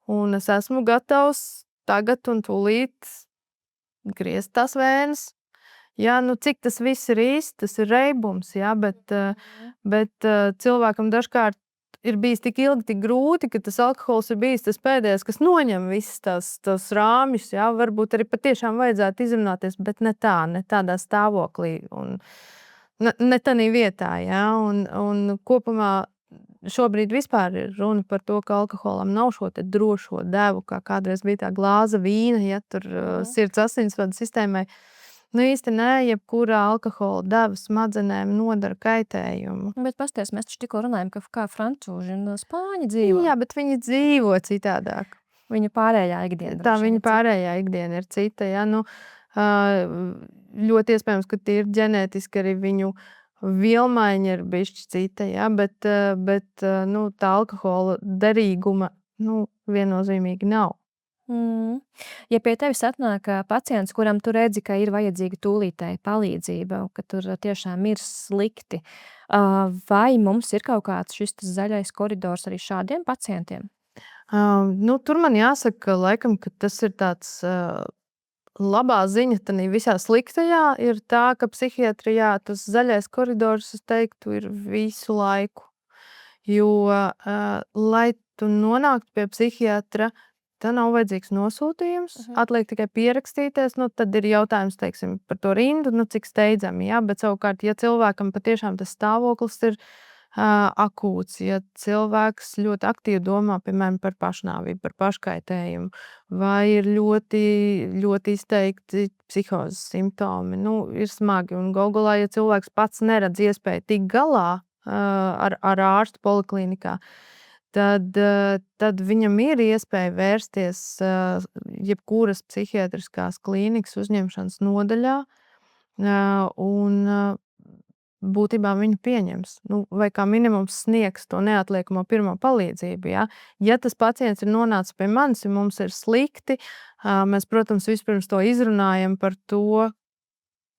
un es esmu gatavs tagad un tūlīt griezt tās vēnes. Jā, cik tas viss ir īsti, tas ir reibums, jā, bet cilvēkam dažkārt ir bijis tik ilgi, tik grūti, ka tas alkohols ir bijis tas pēdējais, kas noņem visas tās rāmjus, jā, varbūt arī patiešām vajadzētu izrunāties, bet ne tādā stāvoklī un ne tādā vietā, jā, un kopumā šobrīd vispār ir runa par to, ka alkoholam nav šo te drošo devu, kā kādreiz bija tā glāze vīna, ja tur sirds asinsvadu sistēmai. Īsti nē, jebkurā alkohola deva smadzenēm nodara kaitējumu. Bet pasties, mēs taču tikko runājam, kā francūži un spāņi dzīvo. Jā, bet viņi dzīvo citādāk. Viņu pārējā ikdiena. Tā droši vien viņa ir cita. pārējā ikdiena ir cita. Ja? Nu, ļoti iespējams, ka tie ir ģenētiski arī viņu vielmaiņa ir bišķi cita, ja? bet nu, tā alkohola derīguma viennozīmīgi nav. Ja pie tevis atnāk pacients, kuram tu redzi, ka ir vajadzīga tūlītēja palīdzība, ka tur tiešām ir slikti, vai mums ir kaut kāds šis zaļais koridors arī šādiem pacientiem? Tur man jāsaka, laikam, ka tas ir tāds labā ziņa tanī visā sliktajā ir tā, ka psihiatrijā tas zaļais koridors, es teiktu, ir visu laiku. Jo, lai tu nonāktu pie psihiatra, tev nav vajadzīgs nosūtījums, atliek tikai pierakstīties, tad ir jautājums, teiksim, par to rindu, cik steidzami, ja? Bet savukārt, ja cilvēkam patiešām tas stāvoklis ir akūts, ja cilvēks ļoti aktīvi domā, piemēram, par pašnāvību, par paškaitējumu, vai ir ļoti, ļoti izteikti psihozes simptomi, ir smagi. Un galu galā, ja cilvēks pats neredz iespēju tikt galā ar ārstu poliklinikā, tad viņam ir iespēja vērsties jebkuras psihiatriskās klīnikas uzņemšanas nodaļā, un būtībā viņu pieņems, vai kā minimums sniegs to neatliekamo pirmo palīdzību. Ja, ja tas pacients ir nonācis pie manis, ja mums ir slikti, mēs, protams, vispirms to izrunājam par to,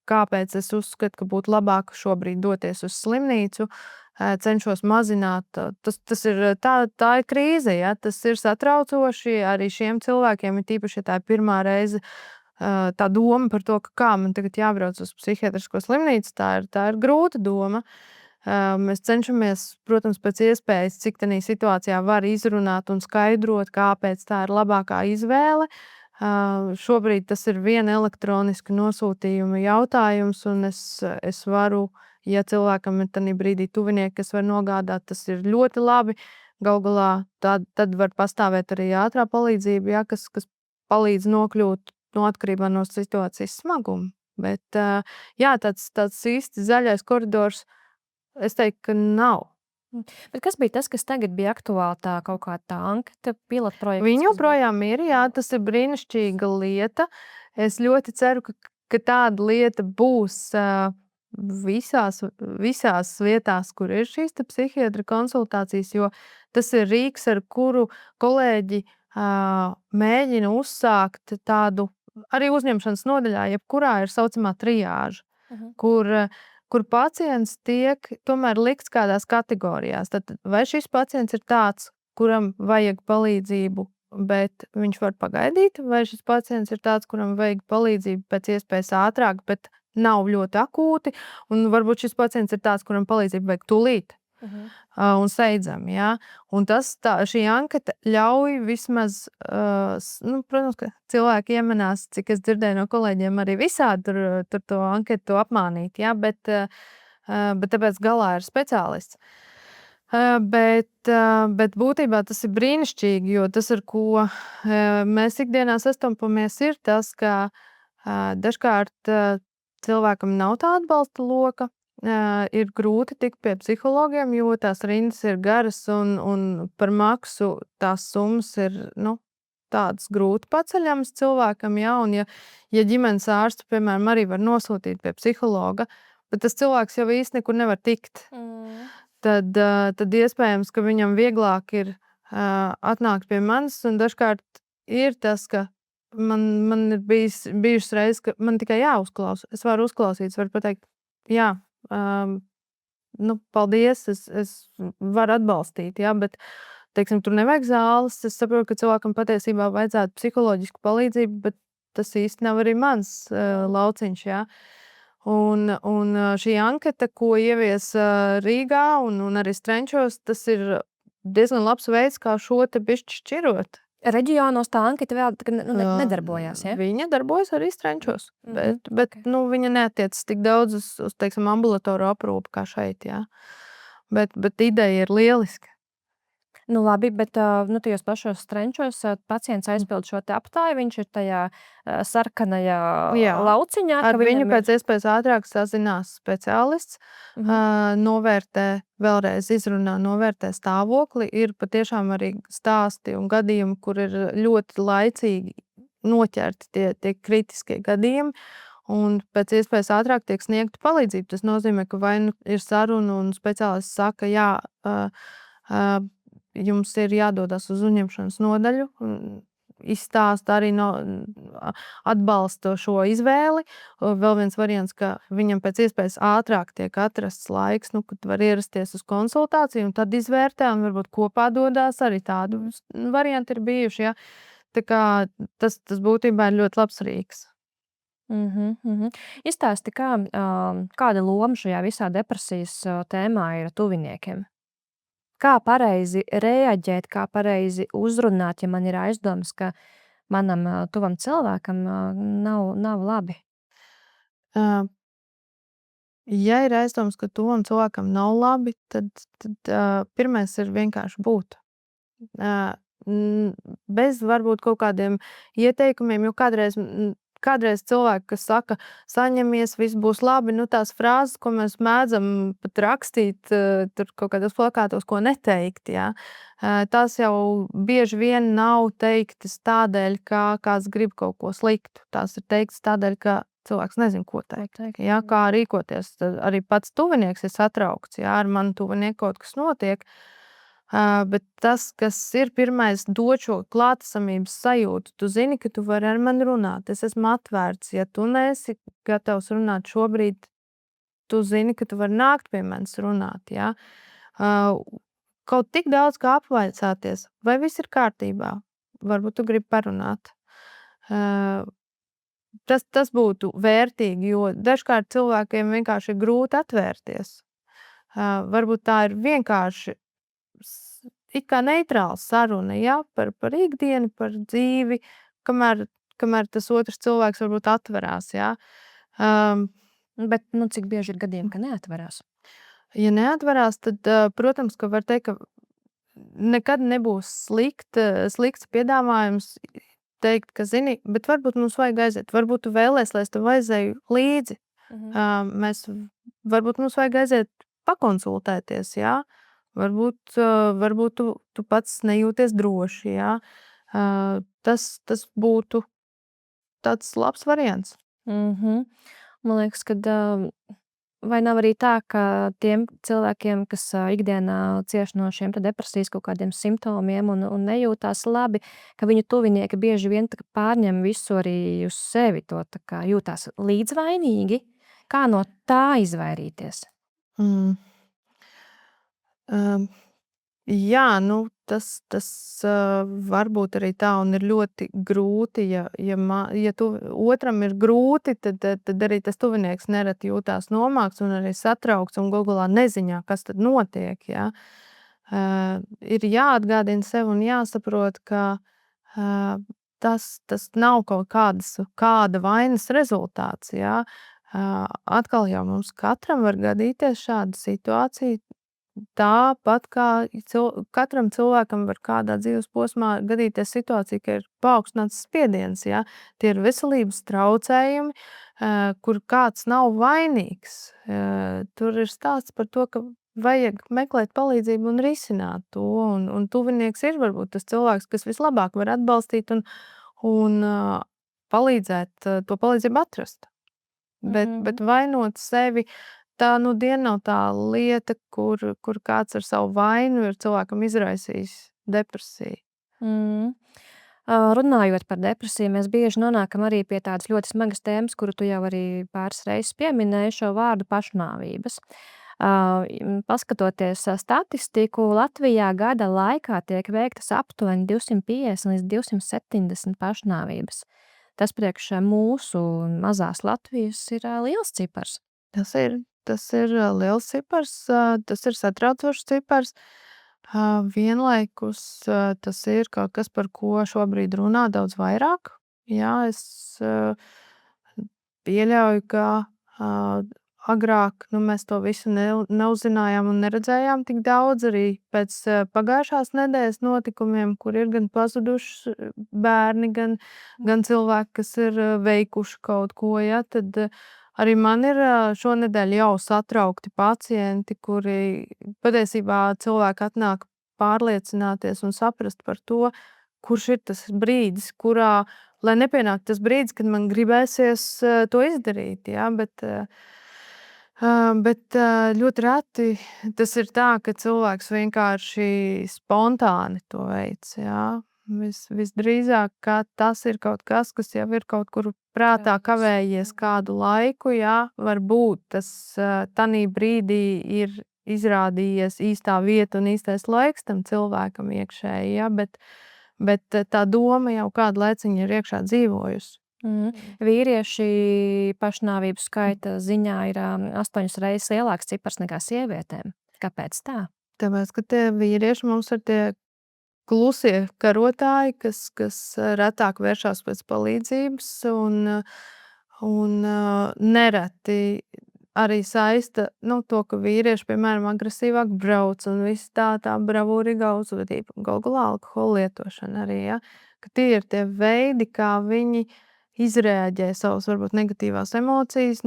kāpēc es uzskatu, ka būtu labāk šobrīd doties uz slimnīcu, cenšos mazināt. Tā ir krīze, ja? Tas ir satraucoši arī šiem cilvēkiem, ir tīpaši, ja tā ir pirmā reize, tā doma par to, ka kā man tagad jābrauc uz psihiatrisko slimnīcu, tā ir grūta doma. Mēs cenšamies, protams, pēc iespējas, cik tādā situācijā var izrunāt un skaidrot, kāpēc tā ir labākā izvēle. Šobrīd tas ir viena elektroniska nosūtījuma jautājums, un es varu, ja cilvēkam ir tādā brīdī tuvinieki, kas var nogādāt, tas ir ļoti labi. Galu galā tad var pastāvēt arī ātrā palīdzība, ja, kas palīdz nokļūt atkarībā no situācijas smaguma. Bet tāds īsti zaļais koridors, es teiktu, ka nav. Bet kas bija tas, kas tagad bija aktuāli, tā kaut kā tā anketa, pilotprojekts? Viņa joprojām ir, jā, tas ir brīnišķīga lieta. Es ļoti ceru, ka tāda lieta būs visās vietās, kur ir šīs psihiatra konsultācijas, jo tas ir rīks, ar kuru kolēģi mēģina uzsākt tādu arī uzņemšanas nodaļā, jebkurā ir saucamā triāža, kur pacients tiek tomēr likts kādās kategorijās. Tad vai šis pacients ir tāds, kuram vajag palīdzību, bet viņš var pagaidīt, vai šis pacients ir tāds, kuram vajag palīdzību pēc iespējas ātrāk, bet nav ļoti akūti, un varbūt šis pacients ir tāds, kuram palīdzību vajag tūlīt. Un steidzami. Ja? Un šī anketa ļauj vismaz, protams, ka cilvēki iemanās, cik es dzirdēju no kolēģiem, arī visādi tur to anketu apmānīt, ja? Bet tāpēc galā ir speciālists. Bet būtībā tas ir brīnišķīgi, jo tas, ar ko mēs ikdienā sastopamies, ir tas, ka dažkārt cilvēkam nav tā atbalsta loka. Ir grūti tikt pie psihologiem, jo tās rindas ir garas un par maksu tās summas ir tādas grūti paceļamas cilvēkam. Ja? Un ja ģimenes ārstu, piemēram, arī var nosūtīt pie psihologa, bet tas cilvēks jau īsti nekur nevar tikt, tad iespējams, ka viņam vieglāk ir atnākt pie manis. Un dažkārt ir tas, ka man ir bijušas reizes, ka man tikai jāuzklausa. Es varu uzklausīt, varu pateikt, jā, paldies, es varu atbalstīt, ja, bet, teiksim, tur nevajag zāles. Es saprotu, ka cilvēkam patiesībā vajadzētu psiholoģisku palīdzību, bet tas īsti nav arī mans lauciņš, ja. Un šī anketa, ko ievies Rīgā un arī Strenčos, tas ir diezgan labs veids, kā šo te bišķi šķirot. Reģionos tā anketa vēl nedarbojās, ja? Viņa darbojas arī Strenčos, bet viņa neatiecas tik daudz uz teiksim, ambulatoru aprūpi kā šeit, jā. Bet ideja ir lieliska. Nu, labi, bet tajos pašos strenčos pacients aizpild šo te aptāju, viņš ir tajā sarkanajā Jā, lauciņā, ar ka viņu viņam pēc iespējas ātrāk sazinās speciālists, novērtē vēlreiz izrunā, novērtē stāvokli. Ir patiešām arī stāsti un gadījumi, kur ir ļoti laicīgi noķerti tie kritiskie gadījumi, un pēc iespējas ātrāk tiek sniegta palīdzība. Tas nozīmē, ka vai nu ir saruna un speciālists saka, jā, jums ir jādodas uz uzņemšanas nodaļu, izstāsta arī atbalsta šo izvēli. Vēl viens variants, ka viņam pēc iespējas ātrāk tiek atrasts laiks, kad var ierasties uz konsultāciju, un tad izvērtē, un varbūt kopā dodās. Arī tādu varianti ir bijuši, ja. Tā kā tas būtībā ir ļoti labs rīks. Izstāsti, kāda loma šajā visā depresijas tēmā ir tuviniekiem? Kā pareizi reaģēt, kā pareizi uzrunāt, ja man ir aizdomas, ka manam tuvam cilvēkam nav labi? Ja ir aizdoms, ka tuvam cilvēkam nav labi, tad pirmais ir vienkārši būt. Bez varbūt kaut kādiem ieteikumiem, jo kādreiz cilvēki, kas saka, saņemies, viss būs labi, tās frāzes, ko mēs mēdzam pat rakstīt tur kaut kādos plakātos, ko neteikt, ja. Tās jau bieži vien nav teiktas tādēļ, ka kāds grib kaut ko sliktu. Tās ir teiktas tādēļ, ka cilvēks nezina, ko teikt, ja, kā rīkoties. Tad arī pats tuvinieks ir satraukts, ja ar manu tuvinieku kaut kas notiek. Bet tas, kas ir pirmais, dod šo klātesamības sajūtu. Tu zini, ka tu vari ar mani runāt. Es esmu atvērts. Ja tu neesi gatavs runāt šobrīd, tu zini, ka tu vari nākt pie manis runāt. Ja? Kaut tik daudz kā apvaicāties, vai viss ir kārtībā. Varbūt tu gribi parunāt. Tas būtu vērtīgi, jo dažkārt cilvēkiem vienkārši ir grūti atvērties. Varbūt tā ir vienkārši it kā neitrāla saruna, ja, par ikdienu, par dzīvi, kamēr tas otrs cilvēks varbūt atverās. Ja. Bet cik bieži ir gadījumi, ka neatverās? Ja neatverās, tad, protams, ka var teikt, ka nekad nebūs slikts piedāvājums teikt, ka zini, bet varbūt mums vajag aiziet. Varbūt tu vēlies, lai es tev aizēju līdzi. Varbūt mums vajag aiziet pakonsultēties, jā. Varbūt tu pats nejūties droši, jā. Tas būtu tāds labs variants. Man liekas, ka vai nav arī tā, ka tiem cilvēkiem, kas ikdienā cieš no šiem depresijas kaut kādiem simptomiem un nejūtās labi, ka viņu tuvinieki bieži vien pārņem visu arī uz sevi, to jūtās līdzvainīgi. Kā no tā izvairīties? Jā, tas var būt arī tā, un ir ļoti grūti, ja otram ir grūti, tad arī tas tuvinieks nereti jūtās nomākts un arī satraukts un galu galā neziņā, kas tad notiek. Ja. Ir jāatgādina sev un jāsaprot, ka tas nav kaut kāda vainas rezultāts. Ja. Atkal jau mums katram var gadīties šāda situācija. Tāpat kā katram cilvēkam var kādā dzīves posmā gadīties situācija, ka ir paaugstināts spiediens. Ja? Tie ir veselības traucējumi, kur kāds nav vainīgs. Tur ir stāsts par to, ka vajag meklēt palīdzību un risināt to. Un tuvinieks ir varbūt tas cilvēks, kas vislabāk var atbalstīt un palīdzēt to palīdzību atrast. Bet vainot sevi, tā diena nav tā lieta, kur kāds ar savu vainu ir cilvēkam izraisījis depresiju. Runājot par depresiju, mēs bieži nonākam arī pie tādas ļoti smagas tēmas, kuru tu jau arī pāris reizes pieminēji, šo vārdu pašnāvības. Paskatoties statistiku, Latvijā gada laikā tiek veiktas aptuveni 250 līdz 270 pašnāvības. Tas priekš mūsu mazās Latvijas ir liels cipars. Tas ir liels cipars, tas ir satraucošs cipars. Vienlaikus tas ir kaut kas, par ko šobrīd runā daudz vairāk. Jā, es pieļauju, ka agrāk mēs to visu neuzzinājām un neredzējām tik daudz arī pēc pagājušās nedēļas notikumiem, kur ir gan pazuduši bērni, gan cilvēki, kas ir veikuši kaut ko, ja, tad arī man ir šonedēļ jau satraukti pacienti, kuri patiesībā cilvēki atnāk pārliecināties un saprast par to, kurš ir tas brīdis, kurā, lai nepienāk tas brīdis, kad man gribēsies to izdarīt, ja, bet ļoti reti tas ir tā, ka cilvēks vienkārši spontāni to veic, jā. Visdrīzāk, ka tas ir kaut kas, kas jau ir kaut kur prātā kavējies kādu laiku, jā. Varbūt tas tanī brīdī ir izrādījies īstā vieta un īstais laiks tam cilvēkam iekšēji, jā, bet tā doma jau kādu laiciņu ir iekšā dzīvojusi. Vīrieši pašnāvību skaita ziņā ir 8 reizes lielāks cipars nekā sievietēm. Kāpēc tā? Tāpēc, ka tie vīrieši mums ir tie klusie karotāji, kas retāk vēršās pēc palīdzības un nereti arī saista to, ka vīrieši, piemēram, agresīvāk brauc un viss tā bravūrīgā uzvedība, galu galā alkohola lietošana arī, ja, ka tie ir tie veidi, kā viņi izreaģē savas varbūt negatīvās emocijas,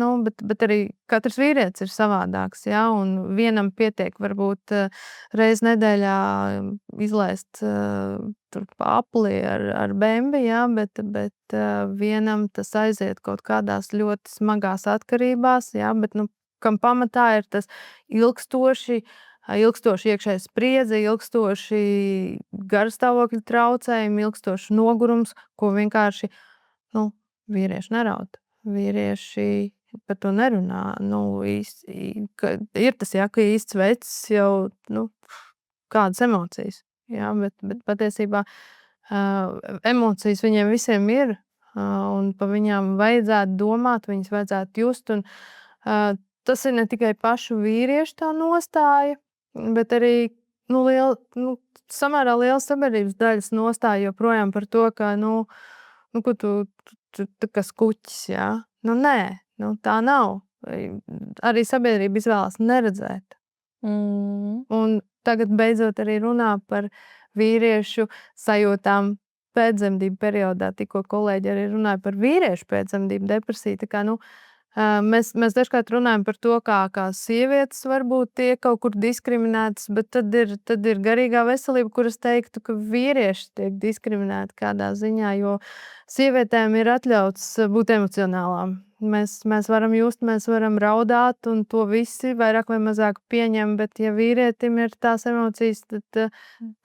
bet arī katrs vīrietis ir savādāks, ja, un vienam pietiek varbūt reiz nedēļā izlaist tur apli ar bembi, ja, bet vienam tas aiziet kaut kādās ļoti smagās atkarībās, ja, bet kam pamatā ir tas ilgstoši iekšēja spriedze, ilgstoši garstāvokļa traucējumi, ilgstoši nogurums, ko vienkārši vīrieši neraud. Vīrieši par to nerunā. Ir tas, ja, ka īsts vecs jau kādas emocijas. Ja, bet patiesībā emocijas viņiem visiem ir, un pa viņām vajadzētu domāt, viņas vajadzētu just. Un, tas ir ne tikai pašu vīriešu tā nostāja, bet arī samērā liela sabiedrības daļas nostāja joprojām par to, ka ko tu kā skuķis, jā. Nē, tā nav. Arī sabiedrība izvēlas neredzēt. Un tagad beidzot arī runā par vīriešu sajūtām pēcdzemdību periodā. Tikko kolēģi arī runāja par vīriešu pēcdzemdību depresiju. Tā kā, mēs dažkārt runājam par to, kā sievietes varbūt tiek kaut kur diskriminētas, bet tad ir garīgā veselība, kuras teiktu, ka vīrieši tiek diskriminēti kādā ziņā, jo sievietēm ir atļauts būt emocionālām. Mēs varam just, mēs varam raudāt, un to visi vairāk vai mazāk pieņem, bet ja vīrietim ir tās emocijas, tad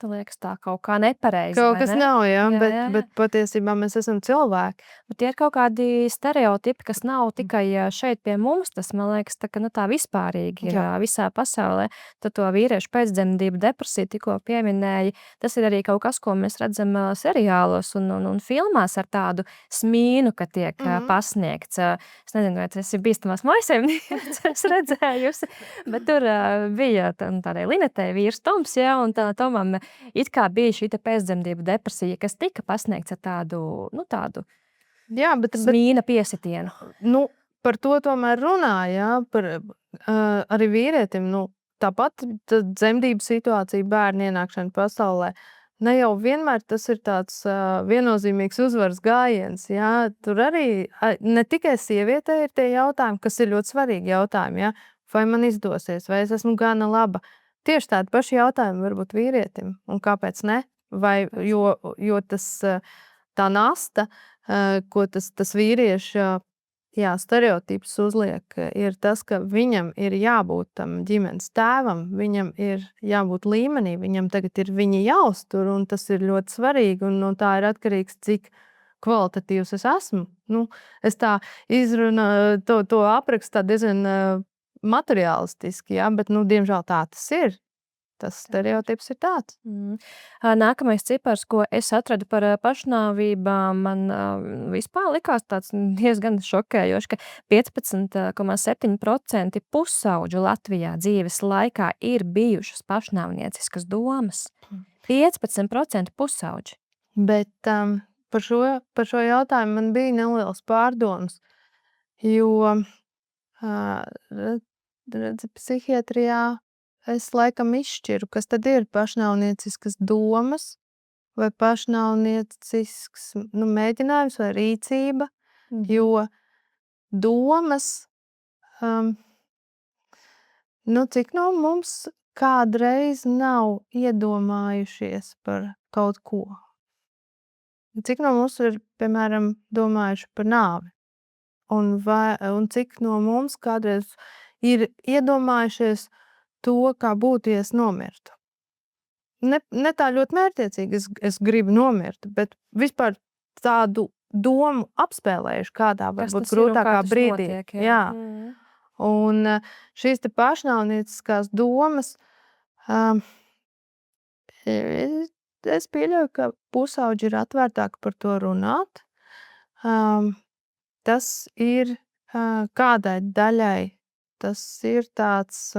liekas tā kaut kā nepareizi. Kaut kas nav, jā, jā. Bet patiesībā mēs esam cilvēki. Bet tie ir kaut kādi stereotipi, kas nav tikai šeit pie mums, tas, man liekas, tā vispārīgi ir visā pasaulē. Tad to vīriešu pēcdzemdību depresiju tikko pieminēji, tas ir arī kaut kas, ko mēs redzam seriālos un filmās ar tādu smīnu, ka tiek pasniegts. Es nezinu, vai tas ir bīstamās mājsaimniecības, es redzējusi, bet tur bija tādai Linetei vīrs Toms, jā, un Tomam it kā bija šī pēcdzemdību depresija, kas tika pasniegts ar tādu jā, bet smīna piesitienu. Par to tomēr runā, jā, par arī vīrietim, tāpat dzemdību situācija, bērnu ienākšana pasaulē. Ne jau vienmēr tas ir tāds viennozīmīgs uzvaras gājiens. Jā. Tur arī ne tikai sievietei ir tie jautājumi, kas ir ļoti svarīgi jautājumi. Jā. Vai man izdosies, vai es esmu gana laba. Tieši tādi paši jautājumi varbūt vīrietim. Un kāpēc ne? Jo tas tā nasta, ko tas vīrieša stereotips uzliek, ir tas, ka viņam ir jābūt tam ģimenes tēvam, viņam ir jābūt līmenī, viņam tagad ir viņi jāuztur, un tas ir ļoti svarīgi, un no tā ir atkarīgs, cik kvalitatīvs es esmu. Es tā izrunāju, to aprakstu diezgan materiālistiski, jā, bet, diemžēl tā tas ir. Tas stereotips ir tāds. Nākamais cipars, ko es atradu par pašnāvībām, man vispār likās tāds diezgan šokējoši, ka 15,7% pusauģu Latvijā dzīves laikā ir bijušas pašnāvnieciskas domas. 15% pusauģi. Bet par šo jautājumu man bija neliels pārdoms, jo redzi, psihiatrijā es laikam izšķiru, kas tad ir pašnāvnieciskas domas vai pašnāvniecisks, mēģinājums vai rīcība, jo domas, cik no mums kādreiz nav iedomājušies par kaut ko. Cik no mums ir, piemēram, domājuši par nāvi? Un cik no mums kādreiz ir iedomājušies to, kā būtu, ja es nomirtu? Ne tā ļoti mērķiecīgi, es gribu nomirt, bet vispār tādu domu apspēlējuši kādā varbūt grūtākā brīdī. Notiek, jā. Un šīs te pašnāvnieciskās domas, es pieļauju, ka pusauģi ir atvērtāki par to runāt. Tas ir kādai daļai, tas ir tāds,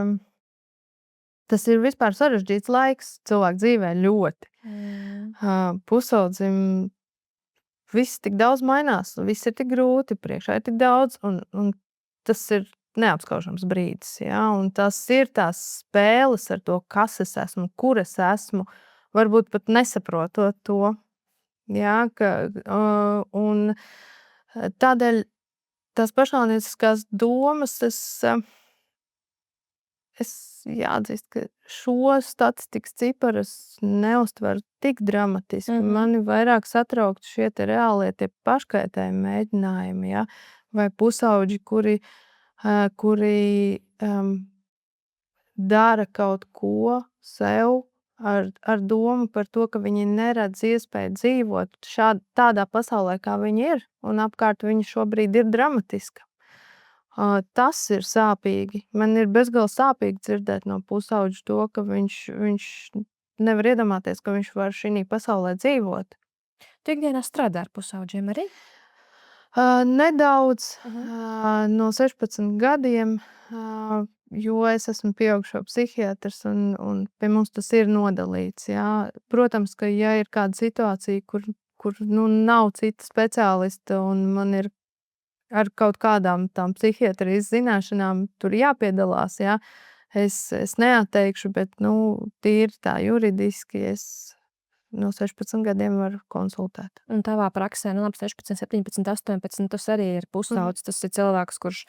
tas ir vispār sarežģīts laiks cilvēku dzīvē ļoti. Pusaudzim viss tik daudz mainās, viss ir tik grūti, priekšā ir tik daudz, un tas ir neapskaužams brīdis, ja? Un tas ir tās spēles ar to, kas es esmu, kur es esmu, varbūt pat nesaprotot to, ja? Un tādēļ tās pašnāvnieciskās domas, es jāatzīst, ka šo statistikas ciparus neuztveru tik dramatiski. Mani vairāk satrauktu šie te reālie tie paškaitējumi mēģinājumi, ja? Vai pusauģi, kuri dara kaut ko sev ar domu par to, ka viņi neredz iespēju dzīvot tādā pasaulē, kā viņi ir, un apkārt viņi šobrīd ir dramatiska. Tas ir sāpīgi. Man ir bezgalīgi sāpīgi dzirdēt no pusauģa to, ka viņš nevar iedomāties, ka viņš var šī pasaulē dzīvot. Tu ikdienā strādā ar pusauģiem arī? Nedaudz, no 16 gadiem, jo es esmu pieaugušo psihiatrs un pie mums tas ir nodalīts. Jā. Protams, ka ja ir kāda situācija, kur nav cita speciālista un man ir ar kaut kādām tām psihiatrijas zināšanām tur jāpiedalās, jā. Es neatteikšu, bet, tīri tā juridiski es no 16 gadiem varu konsultēt. Un tavā praksē, 16, 17, 18, tas arī ir pusaudzis, tas ir cilvēks, kurš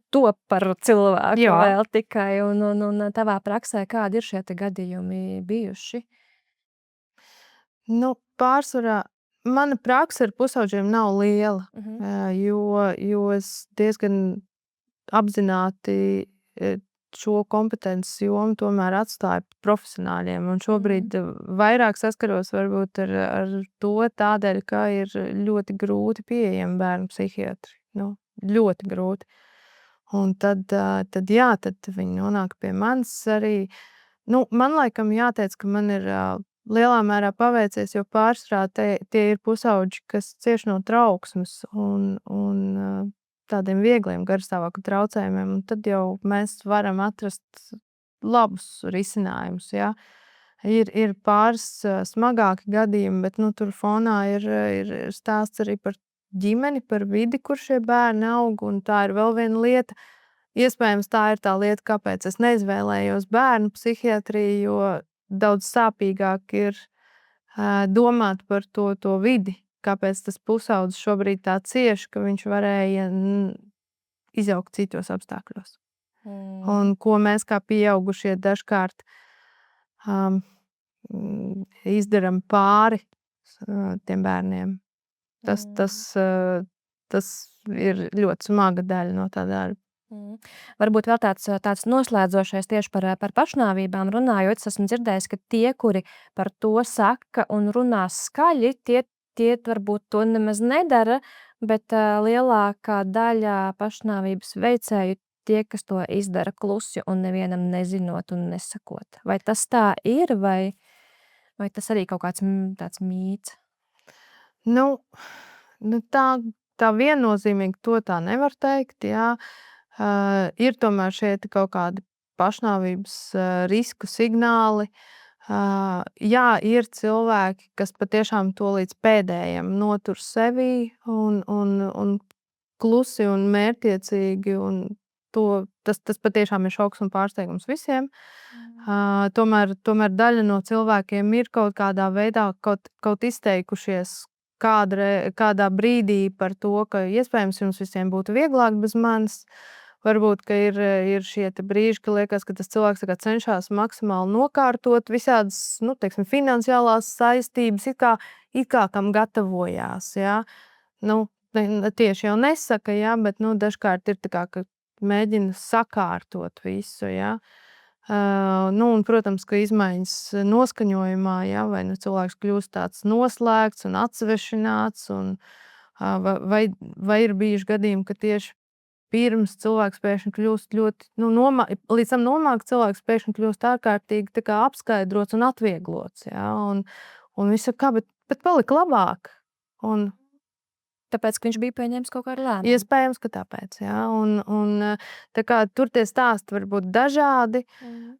top par cilvēku vēl tikai, un tavā praksē kādi ir šie te gadījumi bijuši? Pārsvarā mana prakse ar pusauģiem nav liela, jo es diezgan apzināti šo kompetences jomu tomēr atstāju profesionāļiem. Un šobrīd vairāk saskaros varbūt ar to tādēļ, ka ir ļoti grūti pieejami bērnu psihiatri. Ļoti grūti. Un tad viņi nonāk pie manis arī. Man laikam jāteic, ka man ir lielā mērā paveicies, jo pārsvarā tie ir pusauģi, kas cieš no trauksmes un tādiem viegliem garstāvokļa traucējumiem, un tad jau mēs varam atrast labus risinājumus. Ja? Ir pāris smagāki gadījumi, bet tur fonā ir stāsts arī par ģimeni, par vidi, kur šie bērni aug, un tā ir vēl viena lieta. Iespējams, tā ir tā lieta, kāpēc es neizvēlējos bērnu psihiatriju, jo daudz sāpīgāk ir domāt par to vidi, kāpēc tas pusaudzis šobrīd tā cieši, ka viņš varēja izaugt citos apstākļos. Un ko mēs kā pieaugušie dažkārt izdaram pāri tiem bērniem. Tas ir ļoti smaga daļa no tā darba. Varbūt vēl tāds noslēdzošais tieši par pašnāvībām runājot, es esmu dzirdējis, ka tie, kuri par to saka un runā skaļi, tie varbūt to nemaz nedara, bet lielākā daļa pašnāvības veicēju tie, kas to izdara klusi un nevienam nezinot un nesakot. Vai tas tā ir, vai tas arī kaut kāds tāds mīts? Tā viennozīmīgi to tā nevar teikt, jā. Ir tomēr šie kaut kādi pašnāvības risku signāli. Jā, ir cilvēki, kas patiešām to līdz pēdējiem notur sevī un klusi un mērķiecīgi un tas patiešām ir šoks un pārsteigums visiem. Tomēr daļa no cilvēkiem ir kaut kādā veidā kaut izteikušies kādā brīdī par to, ka iespējams jums visiem būtu vieglāk bez manis. Varbūt, ka ir šie brīži, ka liekas, ka tas cilvēks cenšas maksimāli nokārtot visādas, teiksim, finansiālās saistības, it kā kam gatavojās, jā. Tieši jau nesaka, jā, bet, dažkārt ir tā kā, ka mēģina sakārtot visu, jā. Un, protams, ka izmaiņas noskaņojumā, jā, vai cilvēks kļūst tāds noslēgts un atsvešināts, un vai ir bijuši gadījumi, ka tieši pirms cilvēks pēkšņi kļūst ļoti, līdz tam nomāk cilvēks pēkšņi kļūst ārkārtīgi tā kā apskaidrots un atvieglots, jā, un viss kā, bet palika labāk. Un Tāpēc, ka viņš bija pieņēmis kaut kādu lēmumu. Iespējams, ka tāpēc, jā, un tā kā tur tie stāsti var būt dažādi.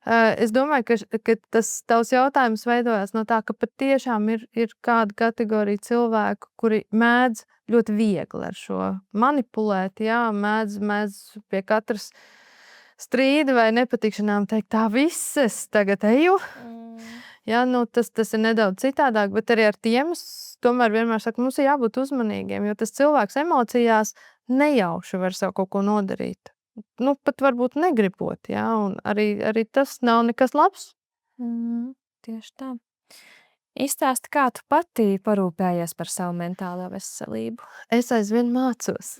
Es domāju, ka tas tavs jautājums veidojās no tā, ka patiešām ir kāda kategorija cilvēku, kuri mēdz ļoti viegli ar šo manipulēt, jā, mēdz pie katras strīda vai nepatikšanām teikt, tā viss, es tagad eju. Jā, tas ir nedaudz citādāk, bet arī ar tiem tomēr vienmēr saku, mums ir jābūt uzmanīgiem, jo tas cilvēks emocijās nejauši var sev kaut ko nodarīt. Pat varbūt negribot, jā, un arī tas nav nekas labs. Tieši tā. Izstāsti, kā tu pati parūpējies par savu mentālo veselību? Es aizvien mācos.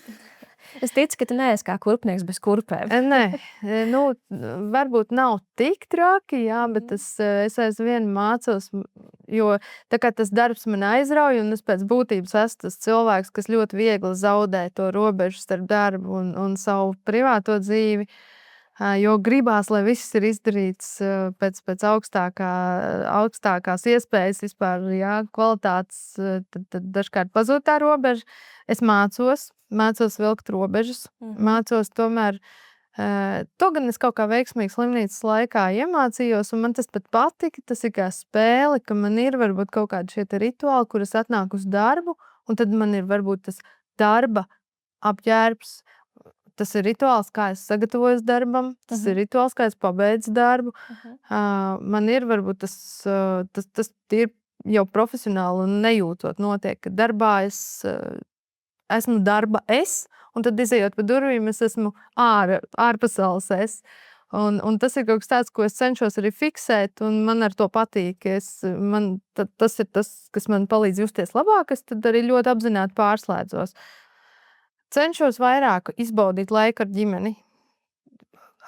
Es ticu, ka tu neesi kā kurpnieks bez kurpēm. Nē, varbūt nav tik traki, jā, bet es aizvien mācos, jo tā kā tas darbs man aizrauj, un es pēc būtības esmu tas cilvēks, kas ļoti viegli zaudē to robežu starp darbu un savu privāto dzīvi, jo gribās, lai viss ir izdarīts pēc augstākās iespējas vispār, jā, kvalitātes, tad dažkārt pazūd tā robeža. Es mācos vilkt robežas, mācos tomēr, to gan es kaut kā veiksmīgi slimnīcas laikā iemācījos, un man tas pat patika, tas ir kā spēle, ka man ir varbūt kaut kādi šie rituāli, kur es atnāku uz darbu, un tad man ir varbūt tas darba apģērbs, tas ir rituāls, kā es sagatavojos darbam, tas ir rituāls, kā es pabeidzu darbu. Man ir varbūt tas ir jau profesionāli un nejūtot notiek, ka darbā esmu darba es, un tad izejot pa durvīm, es esmu ārpasaules es. Un tas ir kaut kas tāds, ko es cenšos arī fiksēt, un man ar to patīk. Tas ir tas, kas man palīdz justies labāk, es tad arī ļoti apzināti pārslēdzos. Cenšos vairāk izbaudīt laiku ar ģimeni.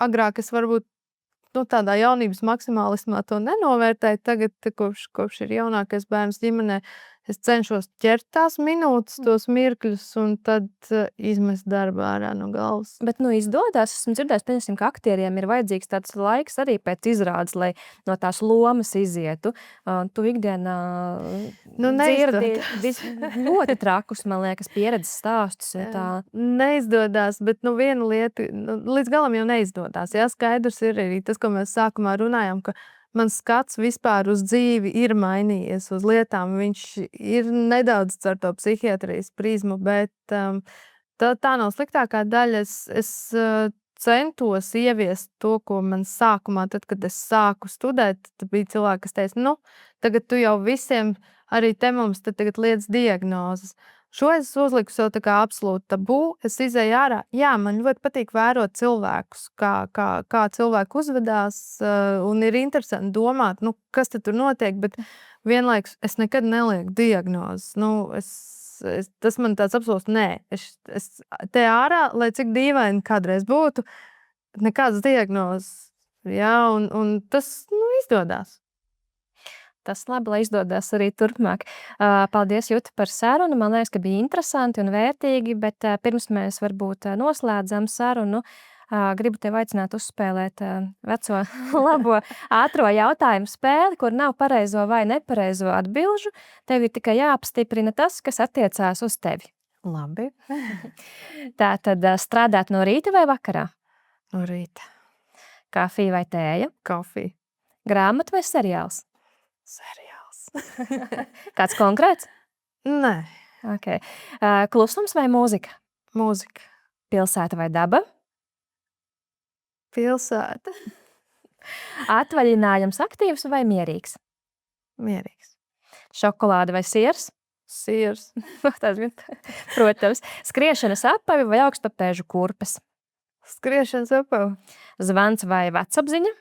Agrāk es varbūt tādā jaunības maksimālismā to nenovērtēju. Tagad, kopš ir jaunākais bērns ģimenē, es cenšos ķert tās minūtes, tos mirkļus, un tad izmest darbu ārā no galvas. Bet izdodas, esmu dzirdējis, pieņemsim, ka aktieriem ir vajadzīgs tāds laiks arī pēc izrādes, lai no tās lomas izietu. Tu ikdienā dzirdi ļoti trakus, man liekas, pieredzes stāstus. Tā. Neizdodas, bet viena lieta, līdz galam jau neizdodas. Jā, skaidrs ir arī tas, ko mēs sākumā runājām, ka mans skats vispār uz dzīvi ir mainījies, uz lietām. Viņš ir nedaudz caur to psihiatrijas prizmu, bet tā nav sliktākā daļa. Es centos ieviest to, ko man sākumā, tad, kad es sāku studēt, tad bija cilvēki, kas teica, tagad tu jau visiem, arī te mums tagad liec diagnozes. Šo es uzliku sev tā kā absolūti tabū. Es izēju ārā. Jā, man ļoti patīk vērot cilvēkus, kā cilvēki uzvedās, un ir interesanti domāt, kas tad tur notiek, bet vienlaikus es nekad nelieku diagnozes. Tas man tāds absolūti nē. Es te ārā, lai cik dīvaini kādreiz būtu, nekādas diagnozes. Jā, un tas izdodas. Tas labi, lai izdodas arī turpmāk. Paldies, Juta, par sarunu. Man liekas, ka bija interesanti un vērtīgi, bet pirms mēs varbūt noslēdzam sarunu, gribu tev aicināt uzspēlēt veco labo ātro jautājumu spēli, kur nav pareizo vai nepareizo atbilžu. Tev ir tikai jāapstiprina tas, kas attiecās uz tevi. Labi. Tātad strādāt no rīta vai vakarā? No rīta. Kafija vai tēja? Kafija. Grāmata vai seriāls? Seriāls. Kāds konkrēts? Nē. Okay. Klusums vai mūzika? Mūzika. Pilsēta vai daba? Pilsēta. Atvaļinājums aktīvs vai mierīgs? Mierīgs. Šokolāde vai siers? Siers. Protams. Skriešanas apavi vai augstpapēžu kurpes? Skriešanas apava. Zvans vai vecapziņa?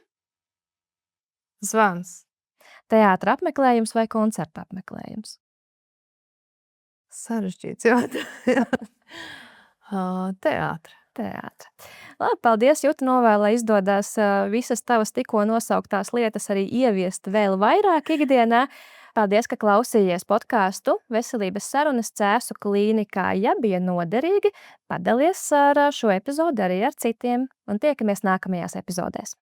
Zvans. Teātra apmeklējums vai koncerta apmeklējums? Sarežģīts jautājums. Teātra. Teātra. Labi, paldies, Juta, novēlu, lai izdodas visas tavas tikko nosauktās lietas arī ieviest vēl vairāk ikdienā. Paldies, ka klausījies podcastu Veselības sarunas Cēsu klīnikā. Ja bija noderīgi, padalies ar šo epizodi arī ar citiem un tiekamies nākamajās epizodēs.